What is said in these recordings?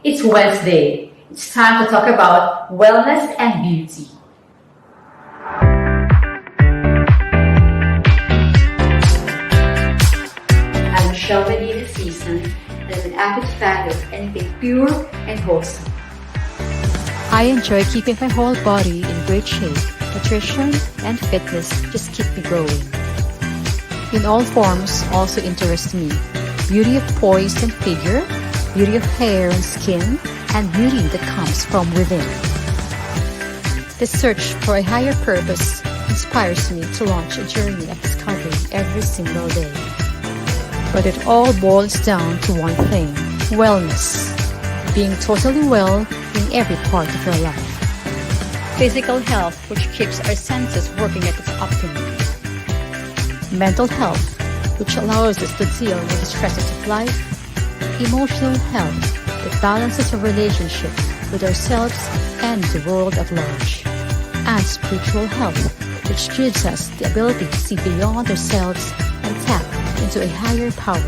It's Wednesday. It's time to talk about wellness and beauty. I'm Michelle Medina Season, and I'm an avid fan of anything pure and wholesome. I enjoy keeping my whole body in great shape. Nutrition and fitness just keep me going. In all forms also interest me. Beauty of poise and figure, beauty of hair and skin, and beauty that comes from within. The search for a higher purpose inspires me to launch a journey of discovery every single day. But it all boils down to one thing: wellness. Being totally well in every part of your life. Physical health, which keeps our senses working at its optimum. Mental health, which allows us to deal with the stresses of life. Emotional health, that balances our relationship with ourselves and the world at large. And spiritual health, which gives us the ability to see beyond ourselves and tap into a higher power.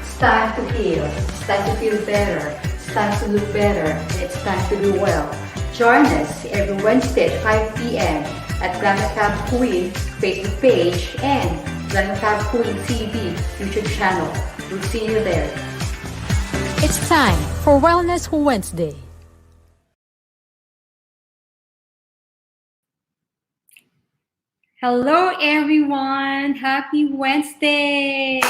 It's time to heal. It's time to feel better. It's time to look better. And it's time to do well. Join us every Wednesday at 5 p.m. at Glamour Fab Queen Facebook page and Glamour Fab Queen TV YouTube channel. We'll see you there. It's time for Wellness Wednesday. Hello, everyone. Happy Wednesday.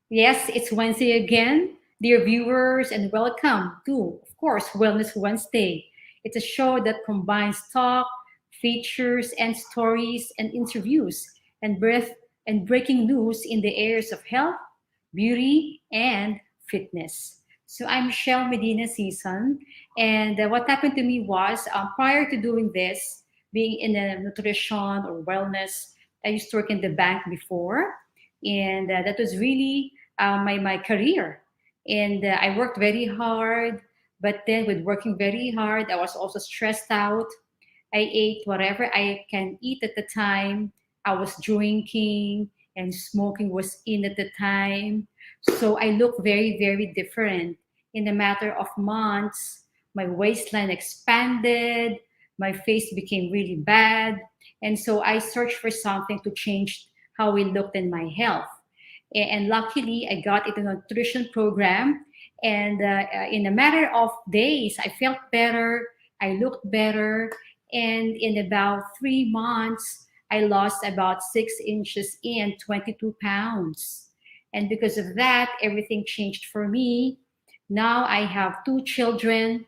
Yes, it's Wednesday again, dear viewers, and welcome to, of course, Wellness Wednesday. It's a show that combines talk, features, and stories and interviews and breaking news in the areas of health, beauty, and fitness. So I'm Michelle Medina Season, and what happened to me was prior to doing this, being in a nutrition or wellness, I used to work in the bank before, and that was really my career. And I worked very hard, but then with working very hard, I was also stressed out. I ate whatever I can eat at the time. I was drinking and smoking was in at the time. So I look very, very different. In a matter of months, my waistline expanded, my face became really bad. And so I searched for something to change how we looked in my health. And luckily, I got into a nutrition program. And in a matter of days, I felt better. I looked better. And in about 3 months, I lost about 6 inches and 22 pounds. And because of that, everything changed for me. Now I have 2 children.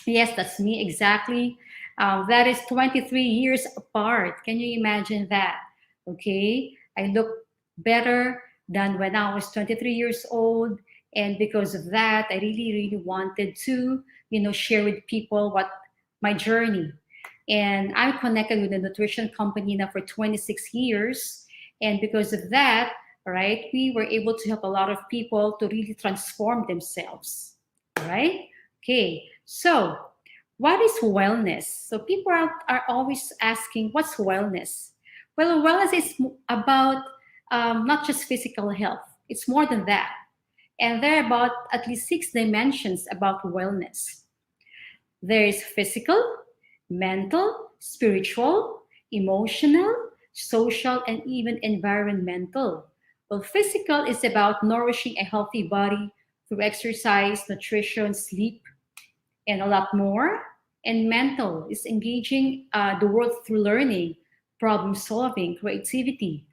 Yes, that's me exactly. That is 23 years apart. Can you imagine that? Okay. I look better than when I was 23 years old. And because of that, I really, really wanted to, share with people what my journey. And I'm connected with a nutrition company now for 26 years. And because of that, right, we were able to help a lot of people to really transform themselves. Right? Okay. So, what is wellness? So people are always asking, what's wellness? Well, wellness is about not just physical health. It's more than that. And there are about at least 6 dimensions about wellness. There is physical, mental, spiritual, emotional, social, and even environmental. Well, physical is about nourishing a healthy body through exercise, nutrition, sleep, and a lot more. And mental is engaging the world through learning, problem solving, creativity.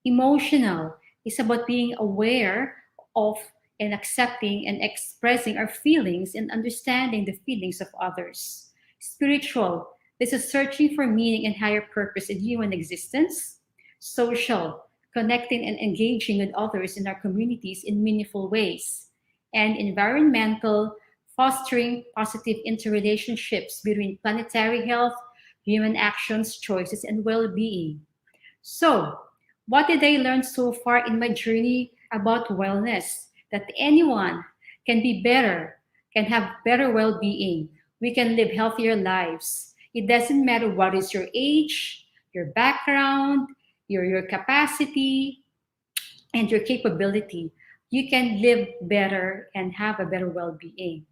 Emotional is about being aware of and accepting and expressing our feelings and understanding the feelings of others. Spiritual, this is searching for meaning and higher purpose in human existence. Social, connecting and engaging with others in our communities in meaningful ways. And environmental, fostering positive interrelationships between planetary health, human actions, choices, and well being. So, what did I learn so far in my journey about wellness? That anyone can be better, can have better well being. We can live healthier lives. It doesn't matter what is your age, your background, your capacity, and your capability. you can live better and have a better well-being.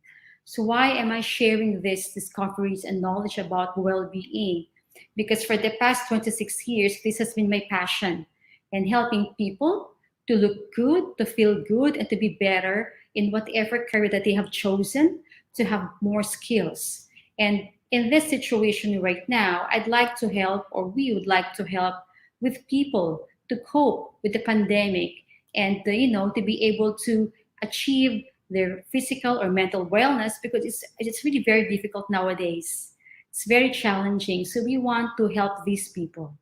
So why am I sharing these discoveries and knowledge about well-being? Because for the past 26 years, this has been my passion and helping people to look good, to feel good, and to be better in whatever career that they have chosen, to have more skills. And in this situation right now, I'd like to help, or we would like to help with people to cope with the pandemic and to be able to achieve their physical or mental wellness, because it's really very difficult nowadays. It's very challenging. So we want to help these people.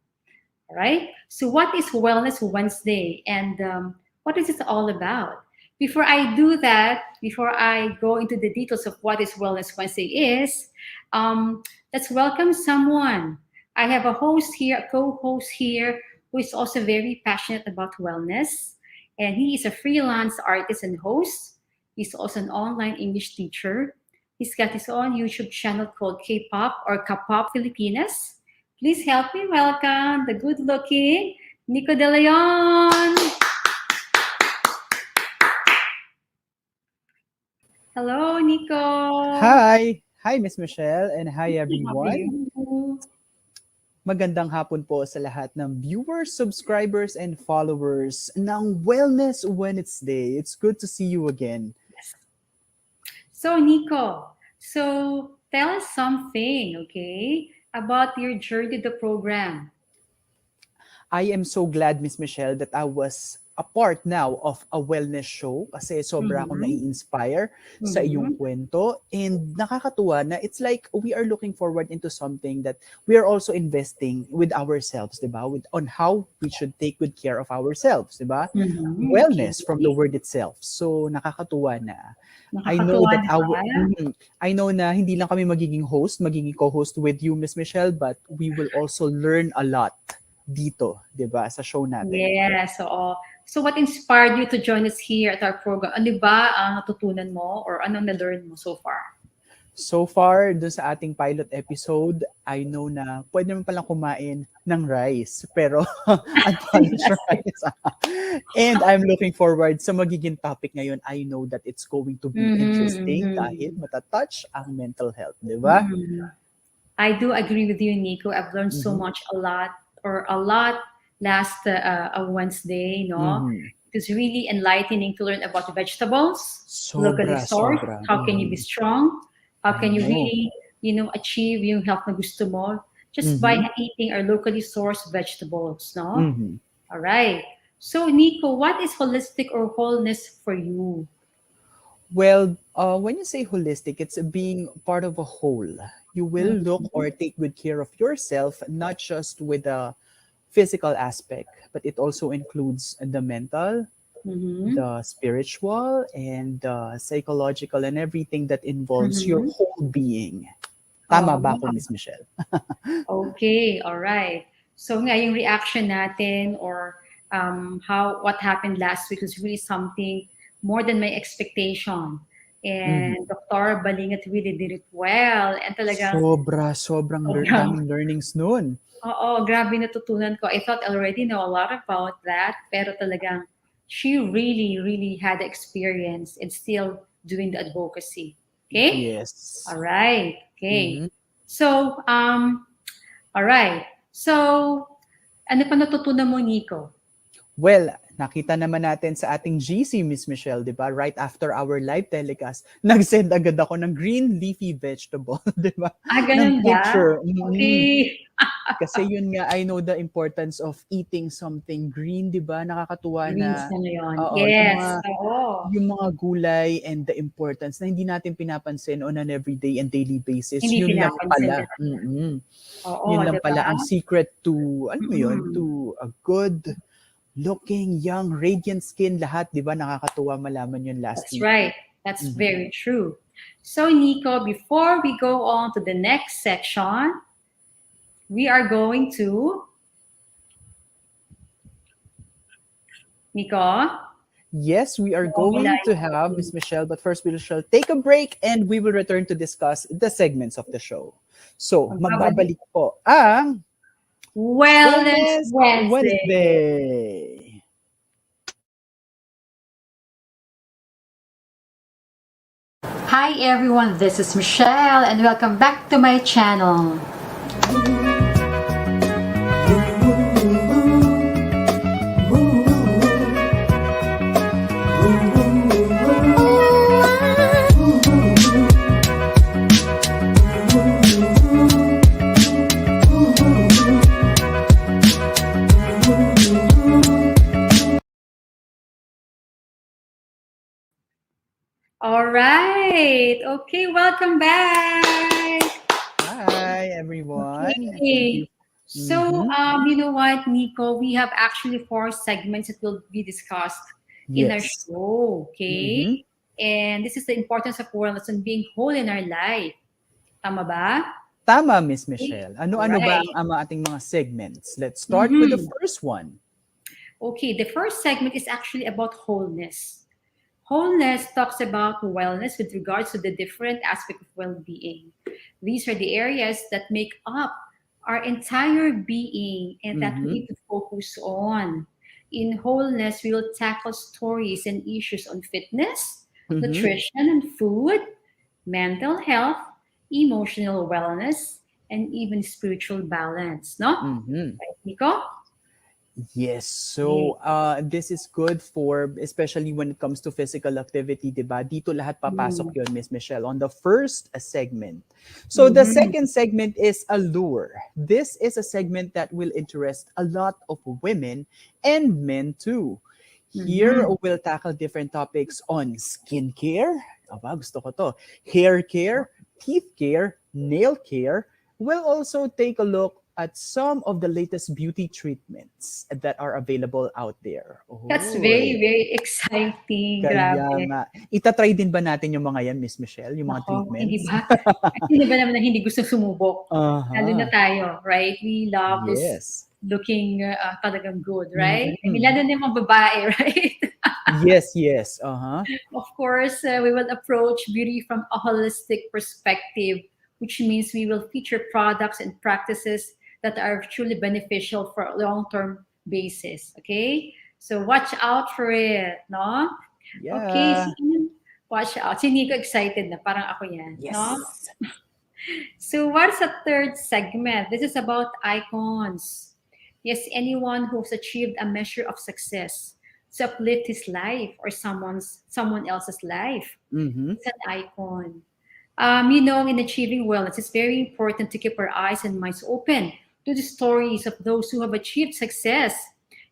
All right. So what is Wellness Wednesday, and what is it all about? Before I do that, before I go into the details of what is Wellness Wednesday is, let's welcome someone. I have a host here, a co-host here, who is also very passionate about wellness, and he is a freelance artist and host. He's also an online English teacher. He's got his own YouTube channel called K-pop or K-pop Filipinas. Please help me welcome the good-looking Nico De Leon. Hello, Nico. Hi! Hi, Miss Michelle, and hi, How are everyone. you? Magandang hapon po sa lahat ng viewers, subscribers, and followers ng Wellness Wednesday. It's good to see you again. So, Nico, so tell us something, okay, about your journey to the program. I am so glad, Miss Michelle, that I was a part now of a wellness show kasi sobra akong Mhm. nai-inspire sa iyong Mhm. kwento, and nakakatuwa na it's like we are looking forward into something that we are also investing with ourselves, di ba? On how we should take good care of ourselves, di ba? Mhm. Wellness from the Okay. word itself. So nakakatuwa na. I know Nakakatuwa, that di ba? I know na hindi lang kami magiging co-host with you, Miss Michelle, but we will also learn a lot dito, 'di ba, sa show natin. Yes, oo. So what inspired you to join us here at our program? Ano ba ang natutunan mo or anong na-learn mo so far? So far, dun sa ating pilot episode, I know na pwede naman palang kumain ng rice, pero unpolished rice. And I'm looking forward sa magiging topic ngayon. I know that it's going to be interesting dahil Mhm. matatouch ang mental health, 'di ba? Mhm. I do agree with you, Nico. I've learned so Mhm. much, a lot last Wednesday, no? Mhm. It was really enlightening to learn about vegetables, locally Sobra, sourced. sobra. How can you be strong? How I can you know. really, achieve yung health na gusto mo just by Mhm. eating our locally sourced vegetables, no? Mhm. All right. So, Nico, what is holistic or wholeness for you? Well, when you say holistic, it's being part of a whole. You will look or Mhm. take good care of yourself, not just with the physical aspect, but it also includes the mental, Mhm. the spiritual, and the psychological, and everything that involves your Mhm. whole being. Tama ba Oh, ako, Miss Michelle? okay, all right. So nga yung reaction natin or what happened last week was really something more than my expectation. Mhm. And Dr. Balingat really did it well. And talagang, Sobrang sobrang, daming learnings noon. oo, grabe natutunan ko. I thought I already know a lot about that, pero talagang she really, really had the experience and still doing the advocacy. Okay? Yes. All right. Okay. Mhm. So, all right. So, ano pa natutunan mo, Nico? Well, nakita naman natin sa ating GC, Miss Michelle, di ba? Right after our live telecast, nag-send agad ako ng green leafy vegetable, di ba? Ng Ganun ba? picture. Mhm. Okay. Kasi yun nga, I know the importance of eating something green, di ba? Nakakatuwa Greens na, na yun. oo, Yes. Oo. yung mga gulay and the importance na hindi natin pinapansin on an everyday and daily basis, Hindi yun lang pinapansin pala. talaga. Mm-mm. Oo, Yun lang di ba? pala ang secret to, alam mo yun, Mm-mm. to a good looking, young, radiant skin, lahat, di ba? Nakakatuwa malaman yun last That's week. right. That's Mhm. very true. So, Nico, before we go on to the next section, we are going to, Nico, Yes, we are wala going to have yung Miss Michelle, but first we shall take a break and we will return to discuss the segments of the show. So, magbabalik. magbabalik po ang Wellness Wellness Wednesday. Wednesday. Hi everyone, this is Michelle and welcome back to my channel. All right. Okay, welcome back. Hi, everyone. Thank you. Okay. So, you know what, Nico? We have actually 4 segments that will be discussed in our Yes. show. Okay. Mhm. And this is the importance of wellness and being whole in our life. Tama ba? Tama, Miss Okay. Michelle. All Ano-ano ba right. ang ating mga segments? Let's start with the Mhm. first one. Okay. The first segment is actually about wholeness. Wholeness talks about wellness with regards to the different aspects of well-being. These are the areas that make up our entire being and that we Mhm. need to focus on. In wholeness, we will tackle stories and issues on fitness, Mhm. nutrition and food, mental health, emotional wellness, and even spiritual balance. No? Mhm. Right, Nico? Yes. Okay. So, this is good for, especially when it comes to physical activity, diba? Dito lahat papasok Mm. yon, Miss Michelle, on the first segment. So, the Mhm. second segment is Allure. This is a segment that will interest a lot of women and men too. Here, Mhm. we'll tackle different topics on skincare. Aba, gusto ko to. Hair care, teeth care, nail care. We'll also take a look at some of the latest beauty treatments that are available out there. That's Uy, very, very exciting. kaya Grabe. nga. Itatry din ba natin yung mga yan, Miss Michelle? Yung mga Nako, hindi treatments? ba? Sino ba naman na hindi gusto sumubok? Lalo na Aha. tayo, right? We love this Yes. looking talagang good, right? I mean, Mm-mm. lalo na yung mga babae, right? Yes, yes. Uh-huh. Of course, we will approach beauty from a holistic perspective, which means we will feature products and practices that are truly beneficial for a long-term basis. Okay? So watch out for it, no? Okay, Yeah. so watch out. Si Nico excited na, parang ako yan, no? Yes. So what's the third segment? This is about icons. Yes, anyone who's achieved a measure of success to uplift his life or someone else's life. Mm-hmm. It's an icon. You know, in achieving wellness, it's very important to keep our eyes and minds open to the stories of those who have achieved success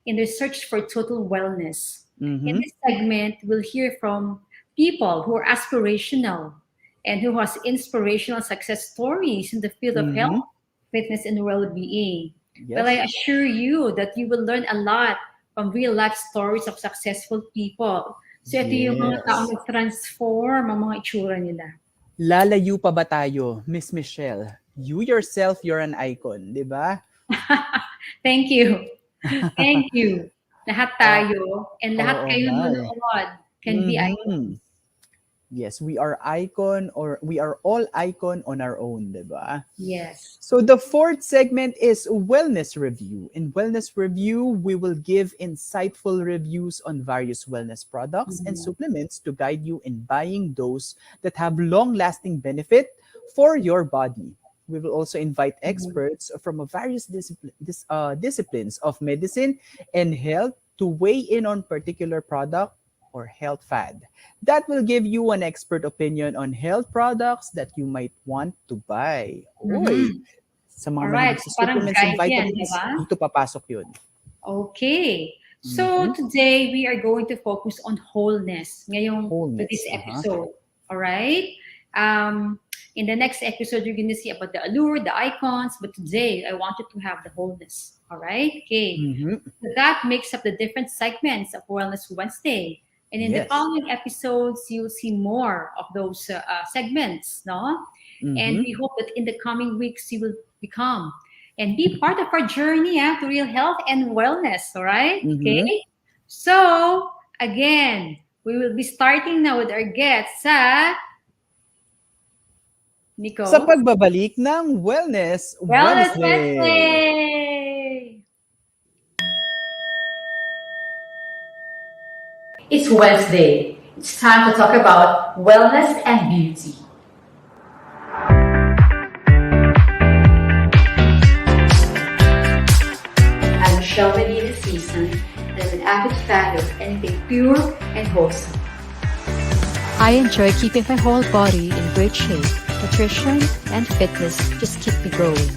in their search for total wellness. In Mm-hmm. this segment, we'll hear from people who are aspirational and who has inspirational success stories in the field of health, Mm-hmm. fitness, and well-being. Well, I Yes. assure you that you will learn a lot from real-life stories of successful people. So ito yung mga taong Yes. nag-transform ang mga itsura nila. Lalayo pa ba tayo, Miss Michelle? You yourself, you're an icon, di ba? Thank you. Thank you. Lahat Ah, tayo and lahat oo kayo nga eh. nanonood can be Mm-hmm. icons. Yes, we are icon or we are all icon on our own, di ba? Yes. So the fourth segment is wellness review. In wellness review, we will give insightful reviews on various wellness products and Mhm. supplements to guide you in buying those that have long-lasting benefit for your body. We will also invite Mhm. experts from a various disciplines of medicine and health to weigh in on particular product or health fad. That will give you an expert opinion on health products that you might want to buy. Oy, Mhm. sa mga Alright, mahilig so sa parang supplements and guide yan, di vitamins, ba? dito papasok yun. Okay. So Mhm. today we are going to focus on wholeness ngayong to this Wholeness. Uh-huh. episode. All right. In the next episode, you're going to see about the allure, the icons, but today I want you to have the wholeness. All right. Okay. Mhm. So that makes up the different segments of Wellness Wednesday. And in the Yes. following episodes, you'll see more of those segments, no? And Mhm. we hope that in the coming weeks, you will become and be part of our journey to real health and wellness. All right. Okay. Mhm. So, again, we will be starting now with our guests, Sa Nico. pagbabalik ng Wellness Wellness Wednesday. Wednesday! It's Wednesday. It's time to talk about wellness and beauty. I'm Michelle Medina Season, and I'm an avid fan of anything pure and wholesome. I enjoy keeping my whole body in great shape. Nutrition and fitness just keep me growing.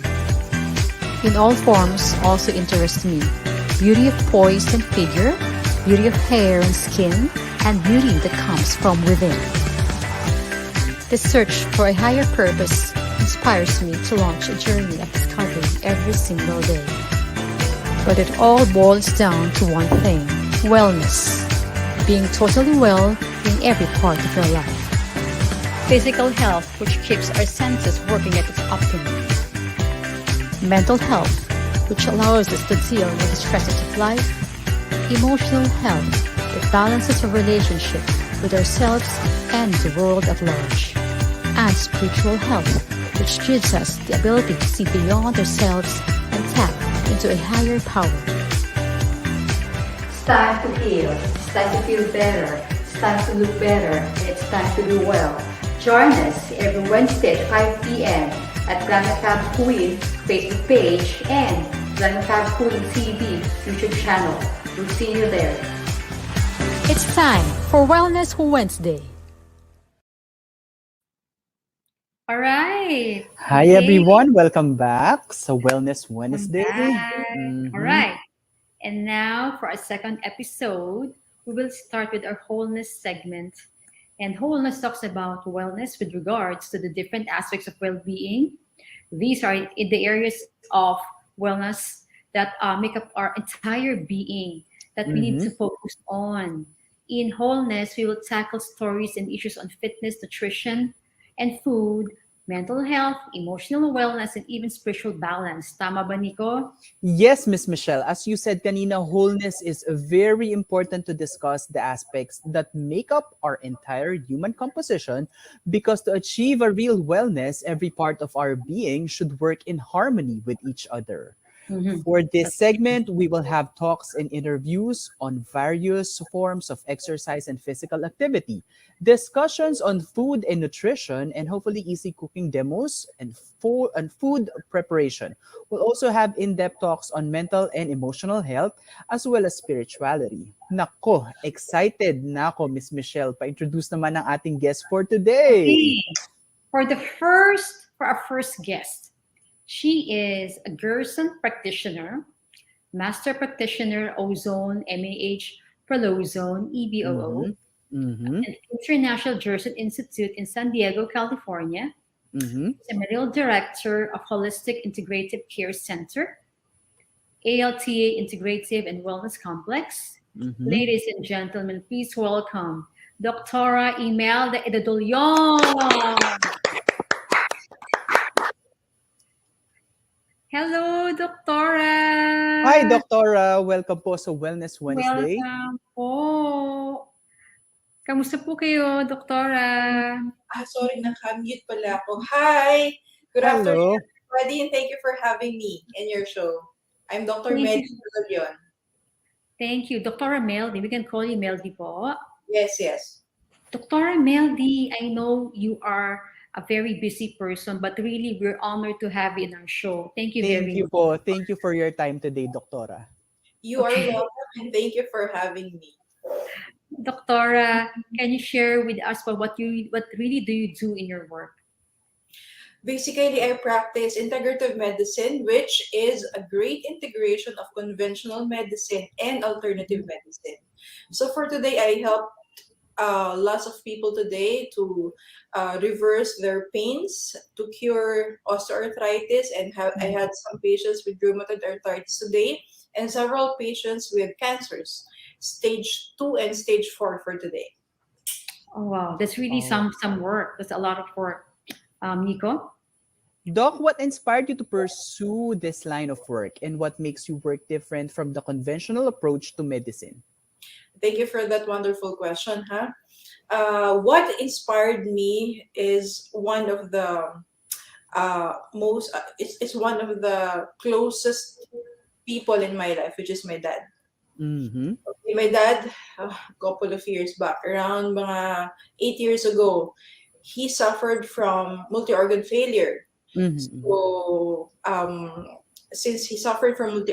In all forms also interest me. Beauty of poise and figure, beauty of hair and skin, and beauty that comes from within. The search for a higher purpose inspires me to launch a journey of discovery every single day. But it all boils down to one thing: wellness. Being totally well in every part of your life. Physical health, which keeps our senses working at its optimum. Mental health, which allows us to deal with the stresses of life. Emotional health, that balances our relationship with ourselves and the world at large. And spiritual health, which gives us the ability to see beyond ourselves and tap into a higher power. It's time to heal. It's time to feel better. It's time to look better. And it's time to do well. Join us every Wednesday at 5 p.m. at Granacab Queen Facebook page and Granacab Queen TV YouTube channel. We'll see you there. It's time for Wellness Wednesday. All right. Hi Okay. everyone, welcome back sa Wellness Welcome Wednesday. back. All Mhm. right. And now for our second episode, we will start with our wholeness segment. And wholeness talks about wellness with regards to the different aspects of well-being. These are in the areas of wellness that make up our entire being that we need to Mhm. focus on. In wholeness, we will tackle stories and issues on fitness, nutrition, and food, mental health, emotional wellness, and even spiritual balance. Tama ba, Nico? Yes, Miss Michelle, as you said kanina, wholeness is very important to discuss the aspects that make up our entire human composition, because to achieve a real wellness, every part of our being should work in harmony with each other. Mhm. For this segment, we will have talks and interviews on various forms of exercise and physical activity, discussions on food and nutrition, and hopefully easy cooking demos and food preparation. We'll also have in-depth talks on mental and emotional health as well as spirituality. Nako, excited na ako, Miss Michelle. Pa-introduce naman ang ating guest for today. Okay. For our first guest, she is a Gerson practitioner, master practitioner, ozone, MAH, Prolozone, EBOO, Mhm. Mhm. an International Gerson Institute in San Diego, California. Mhm. She's a medical director of Holistic Integrative Care Center, ALTA Integrative and Wellness Complex. Mhm. Ladies and gentlemen, please welcome Dr. Imelda Edodollon. Hello, Doktora. Hi, Doktora. Welcome po sa Wellness Wednesday. Welcome po. Kamusta po kayo, Doktora? Sorry, naka-mute pala ako. Hi! Good afternoon, Hello. everybody, and thank you for having me in your show. I'm Dr. Thank Medi you. Leon. Thank you. Doktora Meldy. We can call you Meldy po. Yes, yes. Doktora Meldy, I know you are a very busy person, but really we're honored to have you in our show. Thank you Thank very you much. po. Thank you for your time today, Doktora. You are Okay. welcome, and thank you for having me. Doktora, can you share with us what really do you do in your work? Basically, I practice integrative medicine, which is a great integration of conventional medicine and alternative medicine. So for today, I help lots of people today to reverse their pains, to cure osteoarthritis, and I had some patients with rheumatoid arthritis today, and several patients with cancers, stage 2 and stage 4 for today. Oh wow, that's really Oh. some work. That's a lot of work. Nico? Doc, what inspired you to pursue this line of work, and what makes you work different from the conventional approach to medicine? Thank you for that wonderful question, huh? What inspired me is one of the it's one of the closest people in my life, which is my dad. Mm-hmm. Okay, My dad, a couple of years back, around mga 8 years ago, he suffered from multi-organ failure. Mm-hmm. So, since he suffered from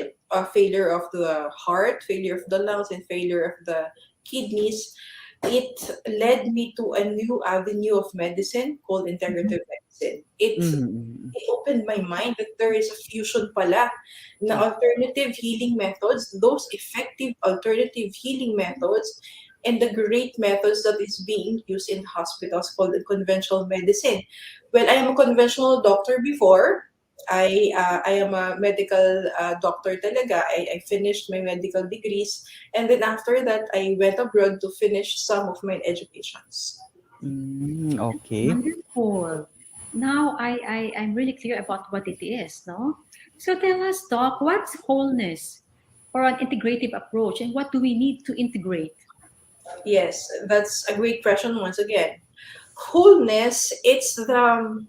failure of the heart, failure of the lungs, and failure of the kidneys, it led me to a new avenue of medicine called integrative medicine. Mm-hmm. It opened my mind that there is a fusion pala na alternative healing methods, those effective alternative healing methods, and the great methods that is being used in hospitals called conventional medicine. Well, I am a conventional doctor before. I am a medical doctor talaga. I finished my medical degrees, and then after that, I went abroad to finish some of my educations. Okay. Wonderful. Now I'm really clear about what it is, no? So tell us, Doc, what's wholeness or an integrative approach and what do we need to integrate? Yes, that's a great question once again. Wholeness, it's the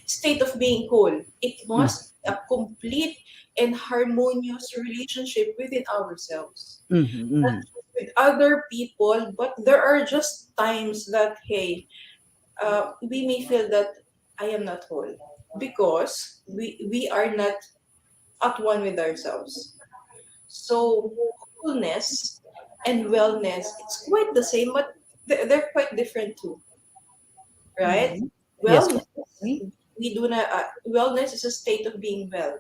state of being whole. It must be a complete and harmonious relationship within ourselves, Mm-hmm. not Mm-hmm. just with other people, but there are just times that, hey, we may feel that I am not whole because we are not at one with ourselves. So wholeness and wellness, it's quite the same, but they're quite different too, right? Mhm. Yes. Wellness, Okay. we do not. Wellness is a state of being well.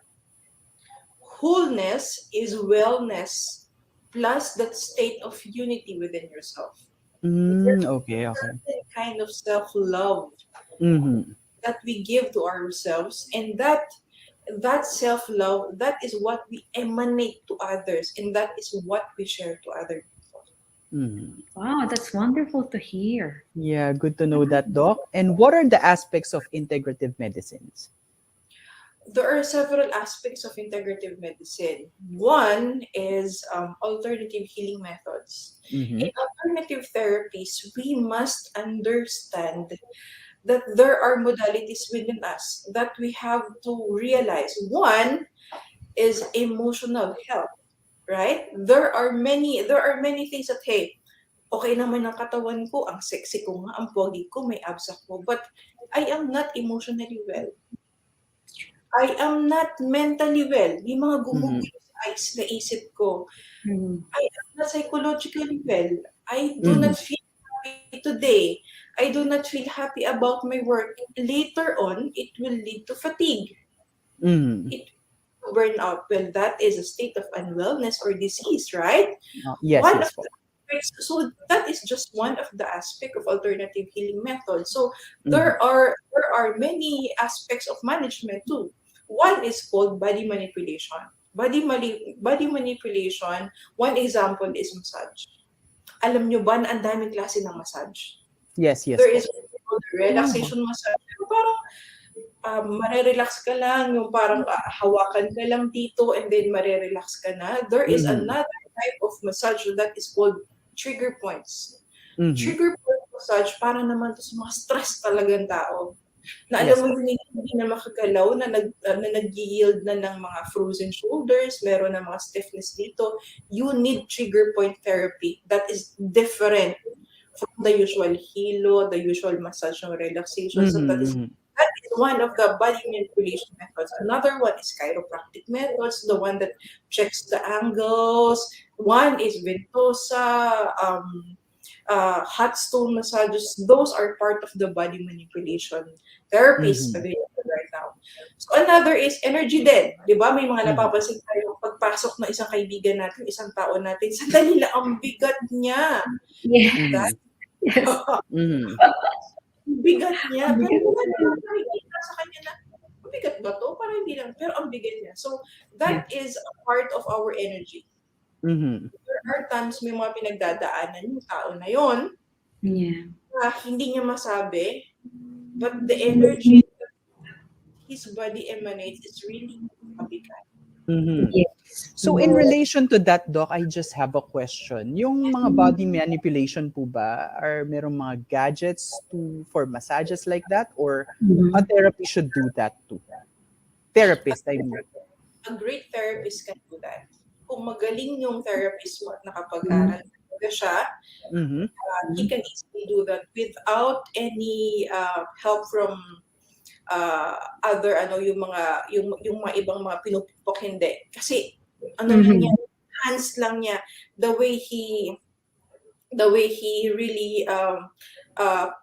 Wholeness is wellness plus that state of unity within yourself. There's Okay. a Okay. certain kind of self-love Mm-hmm. that we give to ourselves, and that self-love, that is what we emanate to others, and that is what we share to other people. Mm-hmm. Wow, that's wonderful to hear. Yeah, good to know that, Doc. And what are the aspects of integrative medicines? There are several aspects of integrative medicine. One is alternative healing methods. Mm-hmm. In alternative therapies, we must understand that there are modalities within us that we have to realize. One is emotional health, right? There are many things that, hey, okay naman ang katawan ko, ang sexy ko nga, ang pogi ko, may abs ako, but I am not emotionally well. I am not mentally well. May mga Mm-hmm. gumugulo sa isip ko. Mhm. I am not psychologically well. I do Mm-hmm. not feel happy today. I do not feel happy about my work. Later on, it will lead to fatigue. Mm-hmm. It will burn out. Well, that is a state of unwellness or disease, right? Yes, One of yes po. the aspects, so that is just one of the aspect of alternative healing methods. So Mm-hmm. there are many aspects of management too. One is called body manipulation. Body manipulation, one example is massage. Alam nyo ba na ang daming klase ng massage? Yes, yes There po. is what we call the Wow. relaxation massage. Yung parang marerelax ka lang, yung parang hawakan ka lang dito and then marerelax ka na. There is Mm-hmm. another type of massage that is called trigger points. Mm-hmm. Trigger point massage, para naman to sa mga stress talagang tao. Na alam Yes mo po. yung hindi na makagalaw, na nag-yield na ng mga frozen shoulders, meron na mga stiffness dito. You need trigger point therapy that is different from the usual hilo, the usual massage ng relaxation. So Mm-hmm. Mm-hmm. that is one of the body manipulation methods. Another one is chiropractic methods, the one that checks the angles. One is ventosa, hot stone massages. Those are part of the body manipulation therapies Mm-hmm. available right now. So another is energy din. Di ba? May mga Mm-hmm. napapansin tayo pagpasok ng isang kaibigan natin, isang tao natin, sandali lang, ang bigat niya. Yeah. Mm-hmm. Yes. Mm-hmm. Ang bigat niya. Ang Pero bigat wala niya. namang nakikita sa kanya na, ang bigat ba to? Parang hindi lang. Pero ang bigat niya. So, Yeah. that is a part of our energy. Mm-hmm. There are times may mga pinagdadaanan yung tao na yon Yeah. na hindi niya masabi, but the energy that his body emanates is really mabigat. Mm-hmm. Yes. So in relation to that, Doc, I just have a question. Yung mga body manipulation po ba, are merong mga gadgets for massages like that, or a Mhm. therapy should do that too? Therapist, I mean. A great therapist can do that. Kung magaling yung therapist mo at Mhm. nakapag-aral talaga siya, Mhm. he can easily do that without any help from other yung mga ibang mga pinupok, hindi. Kasi ano lang Mhm. niya, hands lang niya, the way he really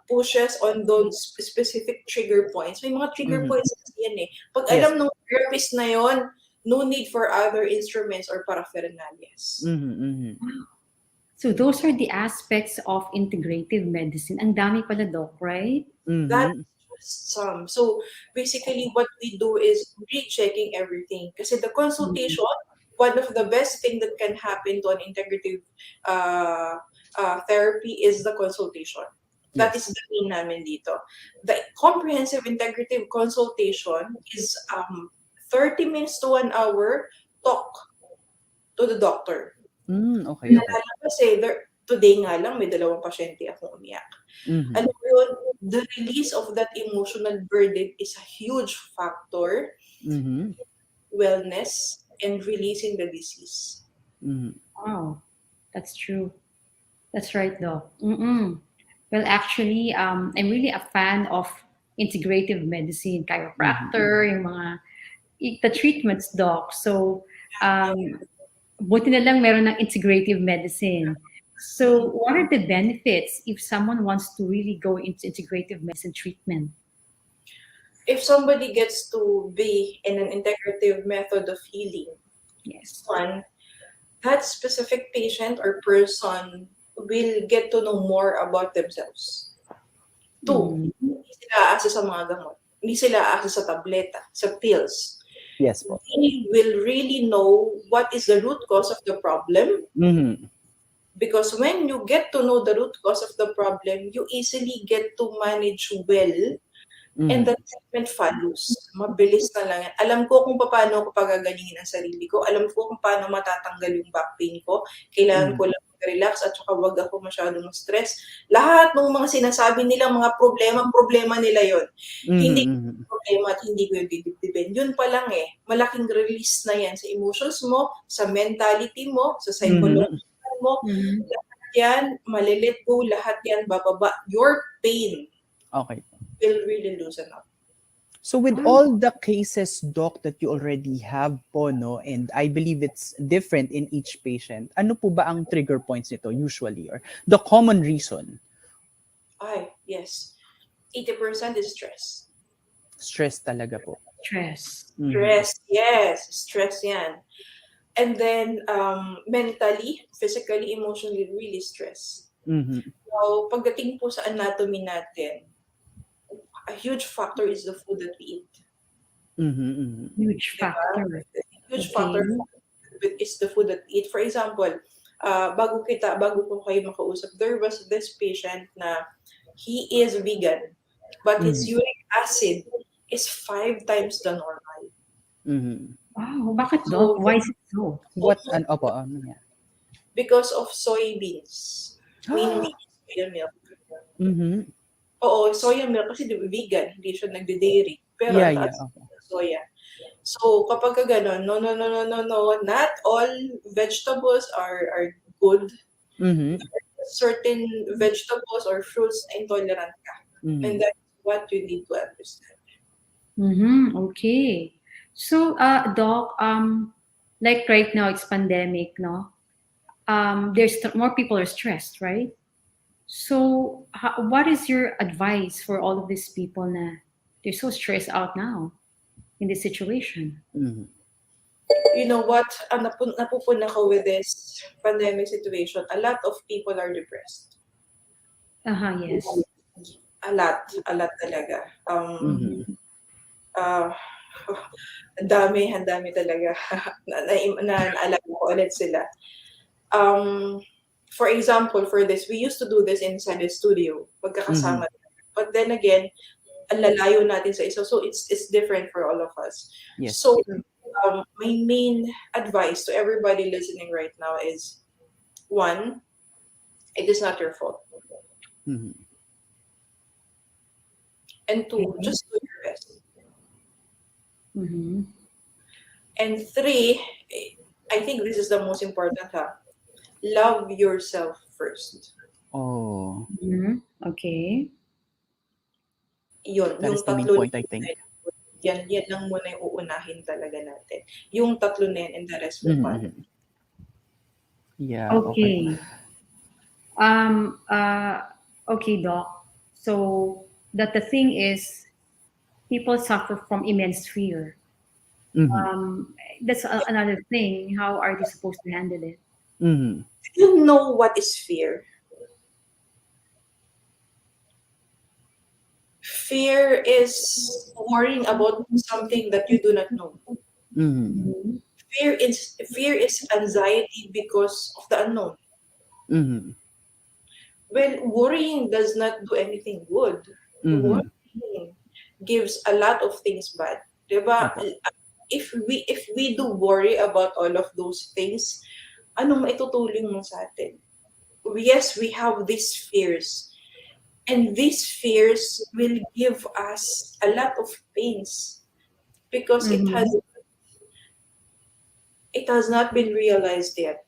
pushes on those specific trigger points. May mga trigger Mhm. points kasi yan eh. Pag Yes. alam ng therapist na yon, no need for other instruments or paraphernalias. Mhm, mhm. So those are the aspects of integrative medicine. Ang dami pala, Doc, right? That's Mhm. just some. So basically what we do is rechecking everything. Kasi the consultation, one of the best thing that can happen to an integrative therapy is the consultation. That is Yes. the main namin dito. The comprehensive integrative consultation is 30 minutes to 1 hour talk to the doctor. Okay, okay. Naalala ko kasi today nga lang may 2 pasyente akong umiyak. Mhm. Alam mo yun, the release of that emotional burden is a huge factor, Mhm. wellness, and releasing the disease. Mhm. Wow, that's true. That's right, Doc. Mm-mm. Well, actually, I'm really a fan of integrative medicine, Mhm. chiropractor, yung mga the treatments, Doc. So, buti na lang meron ng integrative medicine. So, what are the benefits if someone wants to really go into integrative medicine treatment? If somebody gets to be in an integrative method of healing, Yes. one, that specific patient or person will get to know more about themselves. Two, Mm. hindi sila aasa sa mga gamot. Hindi sila aasa sa tableta, sa pills. Yes po. They will really know what is the root cause of the problem. Mhm. Because when you get to know the root cause of the problem, you easily get to manage well, and Mhm. the treatment follows. Mabilis na lang yan. Alam ko kung paano ko pagagalingin ang sarili ko. Alam ko kung paano matatanggal yung back pain ko. Kailangan Mhm. ko lang mag-relax at saka wag ako masyadong stress. Lahat ng mga sinasabi nilang mga problema nila yon. Mhm, Hindi mhm. problema at hindi ko yung didibdibin. Yun pa lang eh. Malaking release na yan sa emotions mo, sa mentality mo, sa Mhm. psychological mo. Mhm. Lahat yan, malilit go, lahat yan bababa. Your pain Okay. will really loosen up. So with Ah. all the cases, Doc, that you already have po, no, and I believe it's different in each patient, ano po ba ang trigger points nito usually, or the common reason? Ay, yes. 80% is stress. Stress talaga po. Stress. Mhm. Stress, yes. Stress yan. And then, mentally, physically, emotionally, really stress. Mhm. So, pagdating po sa anatomy natin, a huge factor is the food that we eat. Mhm, mhm. Huge Diba? factor. A huge Okay. factor is the food that we eat. For example, bago ko kayo makausap, there was this patient na he is vegan, but his Mhm. uric acid is 5 times the normal. Mhm. Wow, bakit, So, Doc? Why is it so? What opo, ano yan? because of soybeans. Mainly soya milk. Mhm. Oo, soya milk kasi vegan, hindi siya nagde-dairy. Pero Yeah, ang yeah. taas Okay. ng soya. So, kapag ka gano'n, no, no, no, no, no, no, not all vegetables are good. Mhm. Certain vegetables or fruits na intolerant ka. And Mhm. that's what you need to understand. Mm-hmm. Okay. So, Doc, like right now it's pandemic, no? More people are stressed, right? So, what is your advice for all of these people na they're so stressed out now in this situation? Mhm. You know what? Napupuna ko with this pandemic situation, a lot of people are depressed. Yes. A lot talaga. Mhm. Uh, ang dami talaga. Naalala ko ulit sila. For example, for this, we used to do this inside the studio, Mhm. pagkakasama. But then again, ang lalayo natin sa isa. So it's different for all of us. Yes. So my main advice to everybody listening right now is, one, it is not your fault. Mhm. And two, just do your best. Mm-hmm. And three, I think this is the most important, Love yourself first. Oh, Mhm. Okay. Yun, that yung is the main tatlo point, I lang muna think. yan lang muna yung uunahin talaga natin. Yung tatlo na yan and the rest will Mhm, follow. mhm. Yeah, okay. Okay. Um, uh, okay, Doc. So that the thing is, people suffer from immense fear. Mhm, That's another thing. How are they supposed to handle it? mhm, You know what is fear? Fear is worrying about something that you do not know. mhm, Mhm. Fear is anxiety because of the unknown. mhm, Well, worrying does not do anything good. mhm. Worrying gives a lot of things bad. Diba? Opo. If we do worry about all of those things, ano maitutulong mo sa atin? Yes, we have these fears. And these fears will give us a lot of pains because it has Mhm. it has not been realized yet.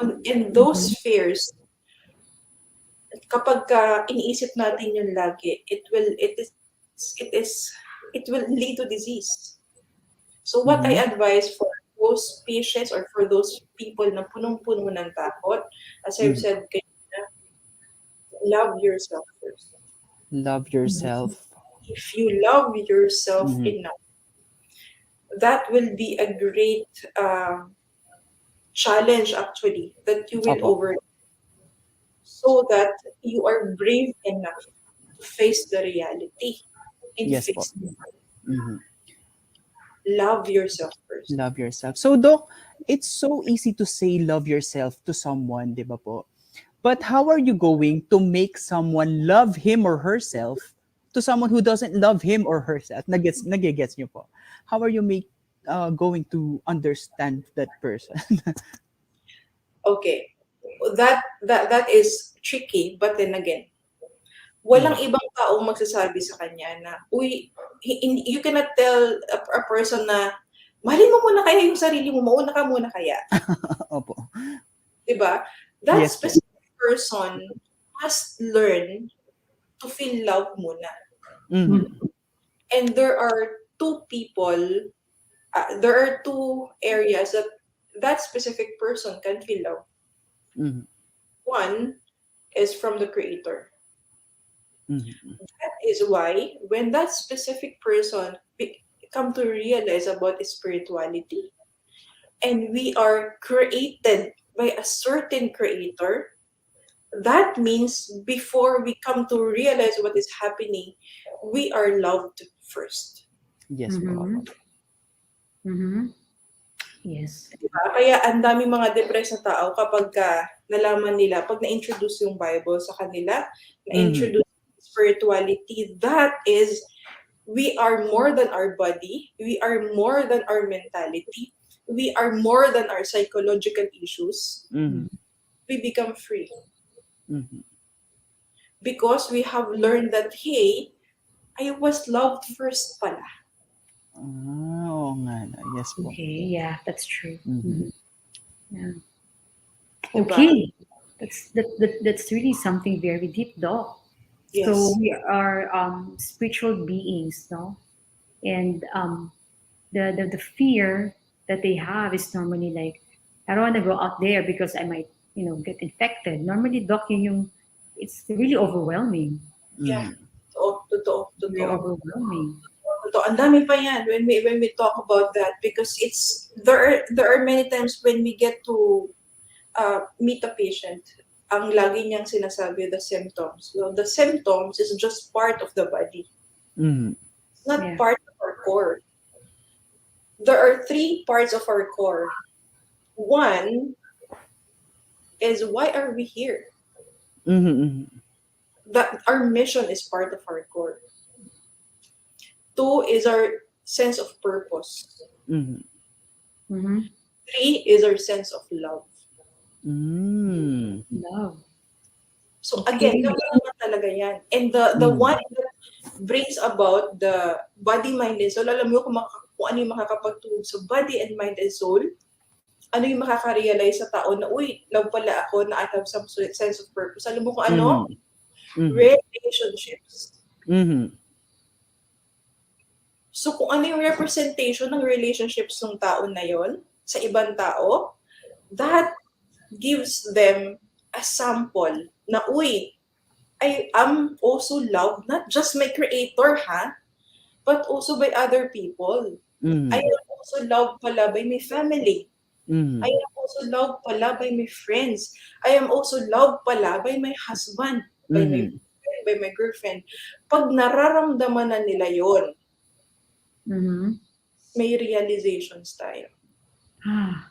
And those Mhm. fears, kapag iniisip natin yun lagi, it will lead to disease. So what I Mhm, advise for those patients or for those people na punong-puno ng takot, as I've mhm. said kanina, love yourself first. Love Mhm. yourself. If you love yourself Mhm, enough, that will be a great challenge actually that you will opo. over so that you are brave enough to face the reality and Yes po. fix it. Mhm. Love yourself first. Love yourself. So, Doc, it's so easy to say love yourself to someone, di ba po? But how are you going to make someone love him or herself to someone who doesn't love him or herself? Nagigets niyo po. How are you going to understand that person? Okay. That is tricky, but then again, walang Mhm. ibang taong magsasabi sa kanya na, uy, you cannot tell a person na, mahalin mo muna kaya yung sarili mo, mauna ka muna kaya. Opo. 'Di ba? That Yes po. specific person must learn to feel love muna. Mhm. Mhm. And there are two areas that that specific person can feel love. Mhm. One is from the creator. Mhm. That is why when that specific person come to realize about spirituality and we are created by a certain creator, that means before we come to realize what is happening, we are loved first. Yes po. Opo. Mhm. Mhm. Yes. Diba? Kaya ang daming mga depressed na tao kapag nalaman nila, pag na-introduce yung Bible sa kanila, Mhm. na-introduce spirituality, that is, we are more than our body, we are more than our mentality, we are more than our psychological issues, Mhm. Mhm. we become free. Mhm. Because we have learned that, hey, I was loved first pala. Oo nga na. Yes po. Okay. Yeah, that's true. Mhm. Mhm. Yeah. Diba? Okay. That's really something very deep, though. So Yes. we are spiritual beings, no? And the fear that they have is normally like, I don't want to go out there because I might, get infected. Normally, doc, it's really overwhelming. Yeah. Mhm. Totoo, Very totoo. overwhelming. Totoo. Ang dami pa yan when we talk about that because there are many times when we get to meet a patient, ang lagi niyang sinasabi the symptoms. Well, the symptoms is just part of the body. Mhm. It's not Yeah. part of our core. There are three parts of our core. One is why are we here? Mhm. Mhm. That our mission is part of our core. Two is our sense of purpose. Mhm. Mm-hmm. Three is our sense of love. Mm. Love. So again, Okay. naman talaga yan. And the one Mhm. that brings about the body, mind, and soul, alam mo kung ano yung makakapagtulog sa body and mind and soul, ano yung makaka-realize sa tao na, uy, love pala ako, na I have some sense of purpose. Alam mo kung ano? Mhm. Relationships. Mhm. So kung ano yung representation ng relationships ng tao na yon sa ibang tao, that gives them a sample na, uy, I am also loved, not just my creator, ha? But also by other people. I Mhm. am also loved pala by my family. I Mhm. am also loved pala by my friends. I am also loved pala by my husband, by my Mhm. boyfriend, by my girlfriend. Pag nararamdaman na nila yon, Mhm. may realizations tayo. Ah,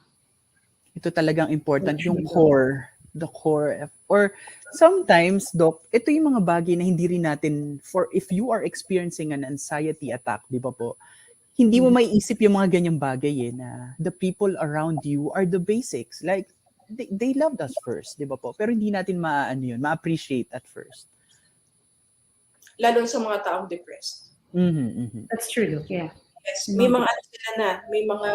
Ito talagang important, yung true. core, the core. Or sometimes, Doc, ito yung mga bagay na hindi rin natin, for if you are experiencing an anxiety attack, di ba po, hindi mo maiisip yung mga ganyang bagay na the people around you are the basics. Like, they loved us first, di ba po? Pero hindi natin ma-appreciate at first. Lalo sa mga taong depressed. Mhm, mhm. That's true, Doc. Yeah. Yes, may mga ano sila na, may mga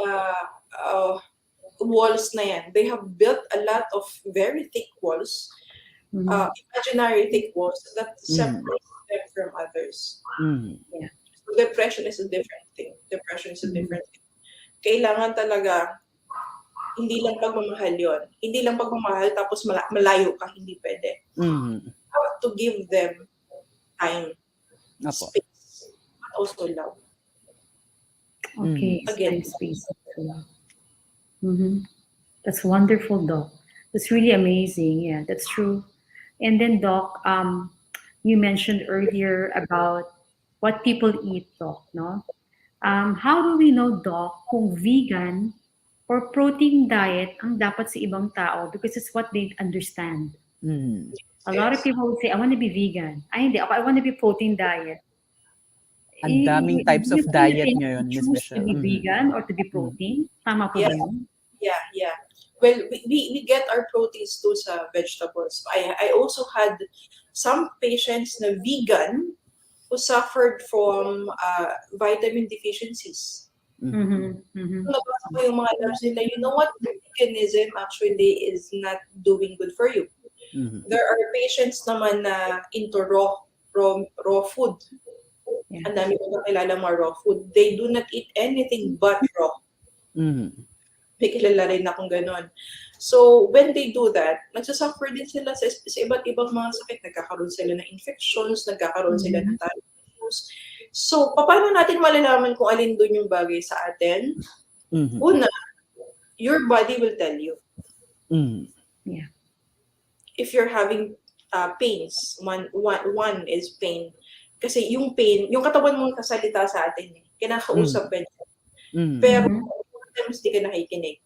walls na yan. They have built a lot of very thick walls, Mhm. imaginary thick walls that separate them from others. Mhm. So depression is a different thing. Depression is a different thing. Kailangan talaga, hindi lang pagmamahal yon. Hindi lang pagmamahal tapos malayo ka, hindi pwede. Mhm. You have to give them time, Apo. space, but also love. Okay. Again. Space. Mm-hmm. That's wonderful, Doc. That's really amazing. Yeah, that's true. And then, Doc, you mentioned earlier about what people eat, Doc, no? How do we know, Doc, kung vegan or protein diet ang dapat sa ibang tao because it's what they understand. Mhm. A lot of people would say, I want to be vegan. Ay, hindi. I want to be protein diet. Ang daming Do types of you diet think ngayon, to Miss choose to Michelle. be Mhm. vegan or to be Mhm. protein? Tama po ba Yeah. yun? Yeah. Well, we get our proteins too sa vegetables. I also had some patients na vegan who suffered from vitamin deficiencies. Mhm. Mhm. Nabasa ko yung mga labs nila, you know what, veganism actually is not doing good for you. Mhm. There are patients naman na into raw food. Yeah. Ang dami ko kakilala mga raw food. They do not eat anything but raw. Mhm. May kilala rin akong ganon. So, when they do that, nagsasuffer din sila sa iba't ibang mga sakit. Nagkakaroon sila ng infections, nagkakaroon sila ng typhus. So, paano natin malalaman kung alin doon yung bagay sa atin? Mhm. Una, your body will tell you. Mhm. Yeah. If you're having pains, one is pain. Kasi yung pain, yung katawan mo kasalita sa atin, kinakausap ka niya. Mhm. Pero, sometimes di ka nakikinig.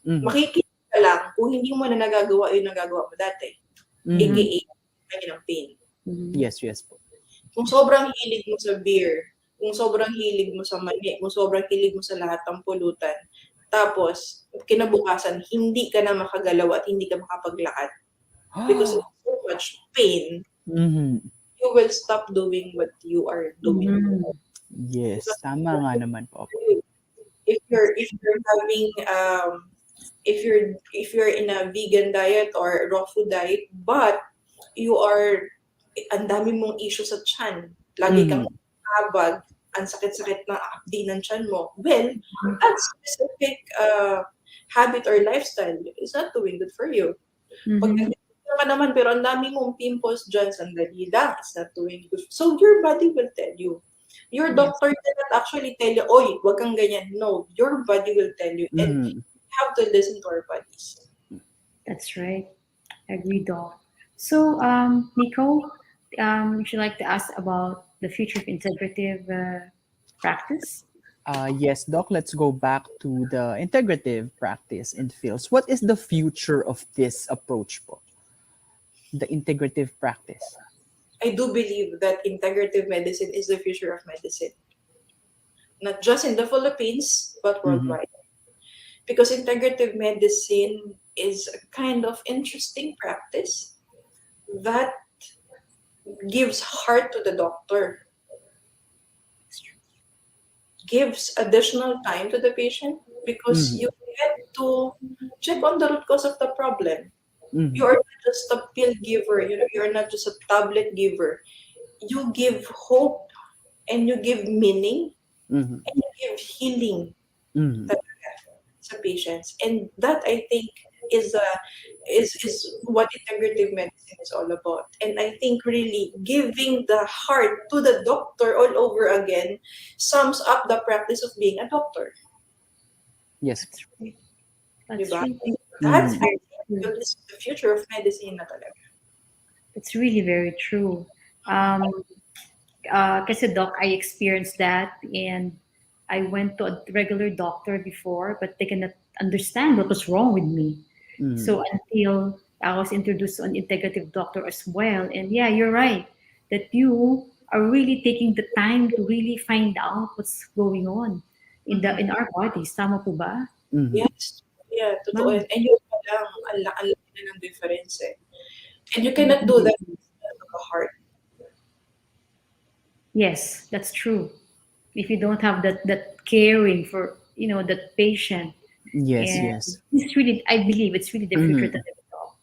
Mhm. Makikinig ka lang kung hindi mo na nagagawa yung nagagawa mo dati. Mhm. AKA, kanya ng pain. Yes po. Kung sobrang hilig mo sa beer, kung sobrang hilig mo sa mani, kung sobrang hilig mo sa lahat ng pulutan, tapos, kinabukasan, hindi ka na makagalaw at hindi ka makapaglakad. Because of so much pain, Mhm. you will stop doing what you are doing. Yes, tama nga naman po. If you're having if you're in a vegan diet or raw food diet, but you are ang dami mong issue sa tiyan, lagi kang habag, ang sakit-sakit ng akdi ng tiyan mo, well, that specific habit or lifestyle is not doing good for you. Pag nag-inom ka naman pero ang dami mong pimples dyan, sandali lang, it's not doing good. So your body will tell you. Your doctor cannot actually tell you, oy, wag kang ganyan. No, your body will tell you. And you have to listen to our bodies. That's right. I agree, Doc. So, Nico, would you like to ask about the future of integrative practice? Yes, Doc, let's go back to the integrative practice in fields. What is the future of this approach po? The integrative practice. I do believe that integrative medicine is the future of medicine. Not just in the Philippines, but worldwide. Because integrative medicine is a kind of interesting practice that gives heart to the doctor, gives additional time to the patient, because you get to check on the root cause of the problem. You Mhm. are not just a pill giver, you're not just a tablet giver. You give hope and you give meaning Mhm. and you give healing Mhm. talaga sa patients. And that I think is what integrative medicine is all about. And I think really giving the heart to the doctor all over again sums up the practice of being a doctor. Yes. That's right. Di That's ba? really, That's that's Mhm. I very true. think this is the future of medicine na talaga. It's really very true. Um, kasi doc, I experienced that, and I went to a regular doctor before, but they cannot understand what was wrong with me. Mhm. So until I was introduced to an integrative doctor as well, and yeah, you're right that you are really taking the time to really find out what's going on Mhm. in our bodies. Tama po ba? Mhm. Yes. Yeah, totoo Wow. yan. And yun pa lang, ang laki na ng difference eh. And you cannot do that without a heart. Yes, that's true. If you don't have that caring for that patient, Yes, and yes. it's really, I believe it's really the future that Mhm. they talk.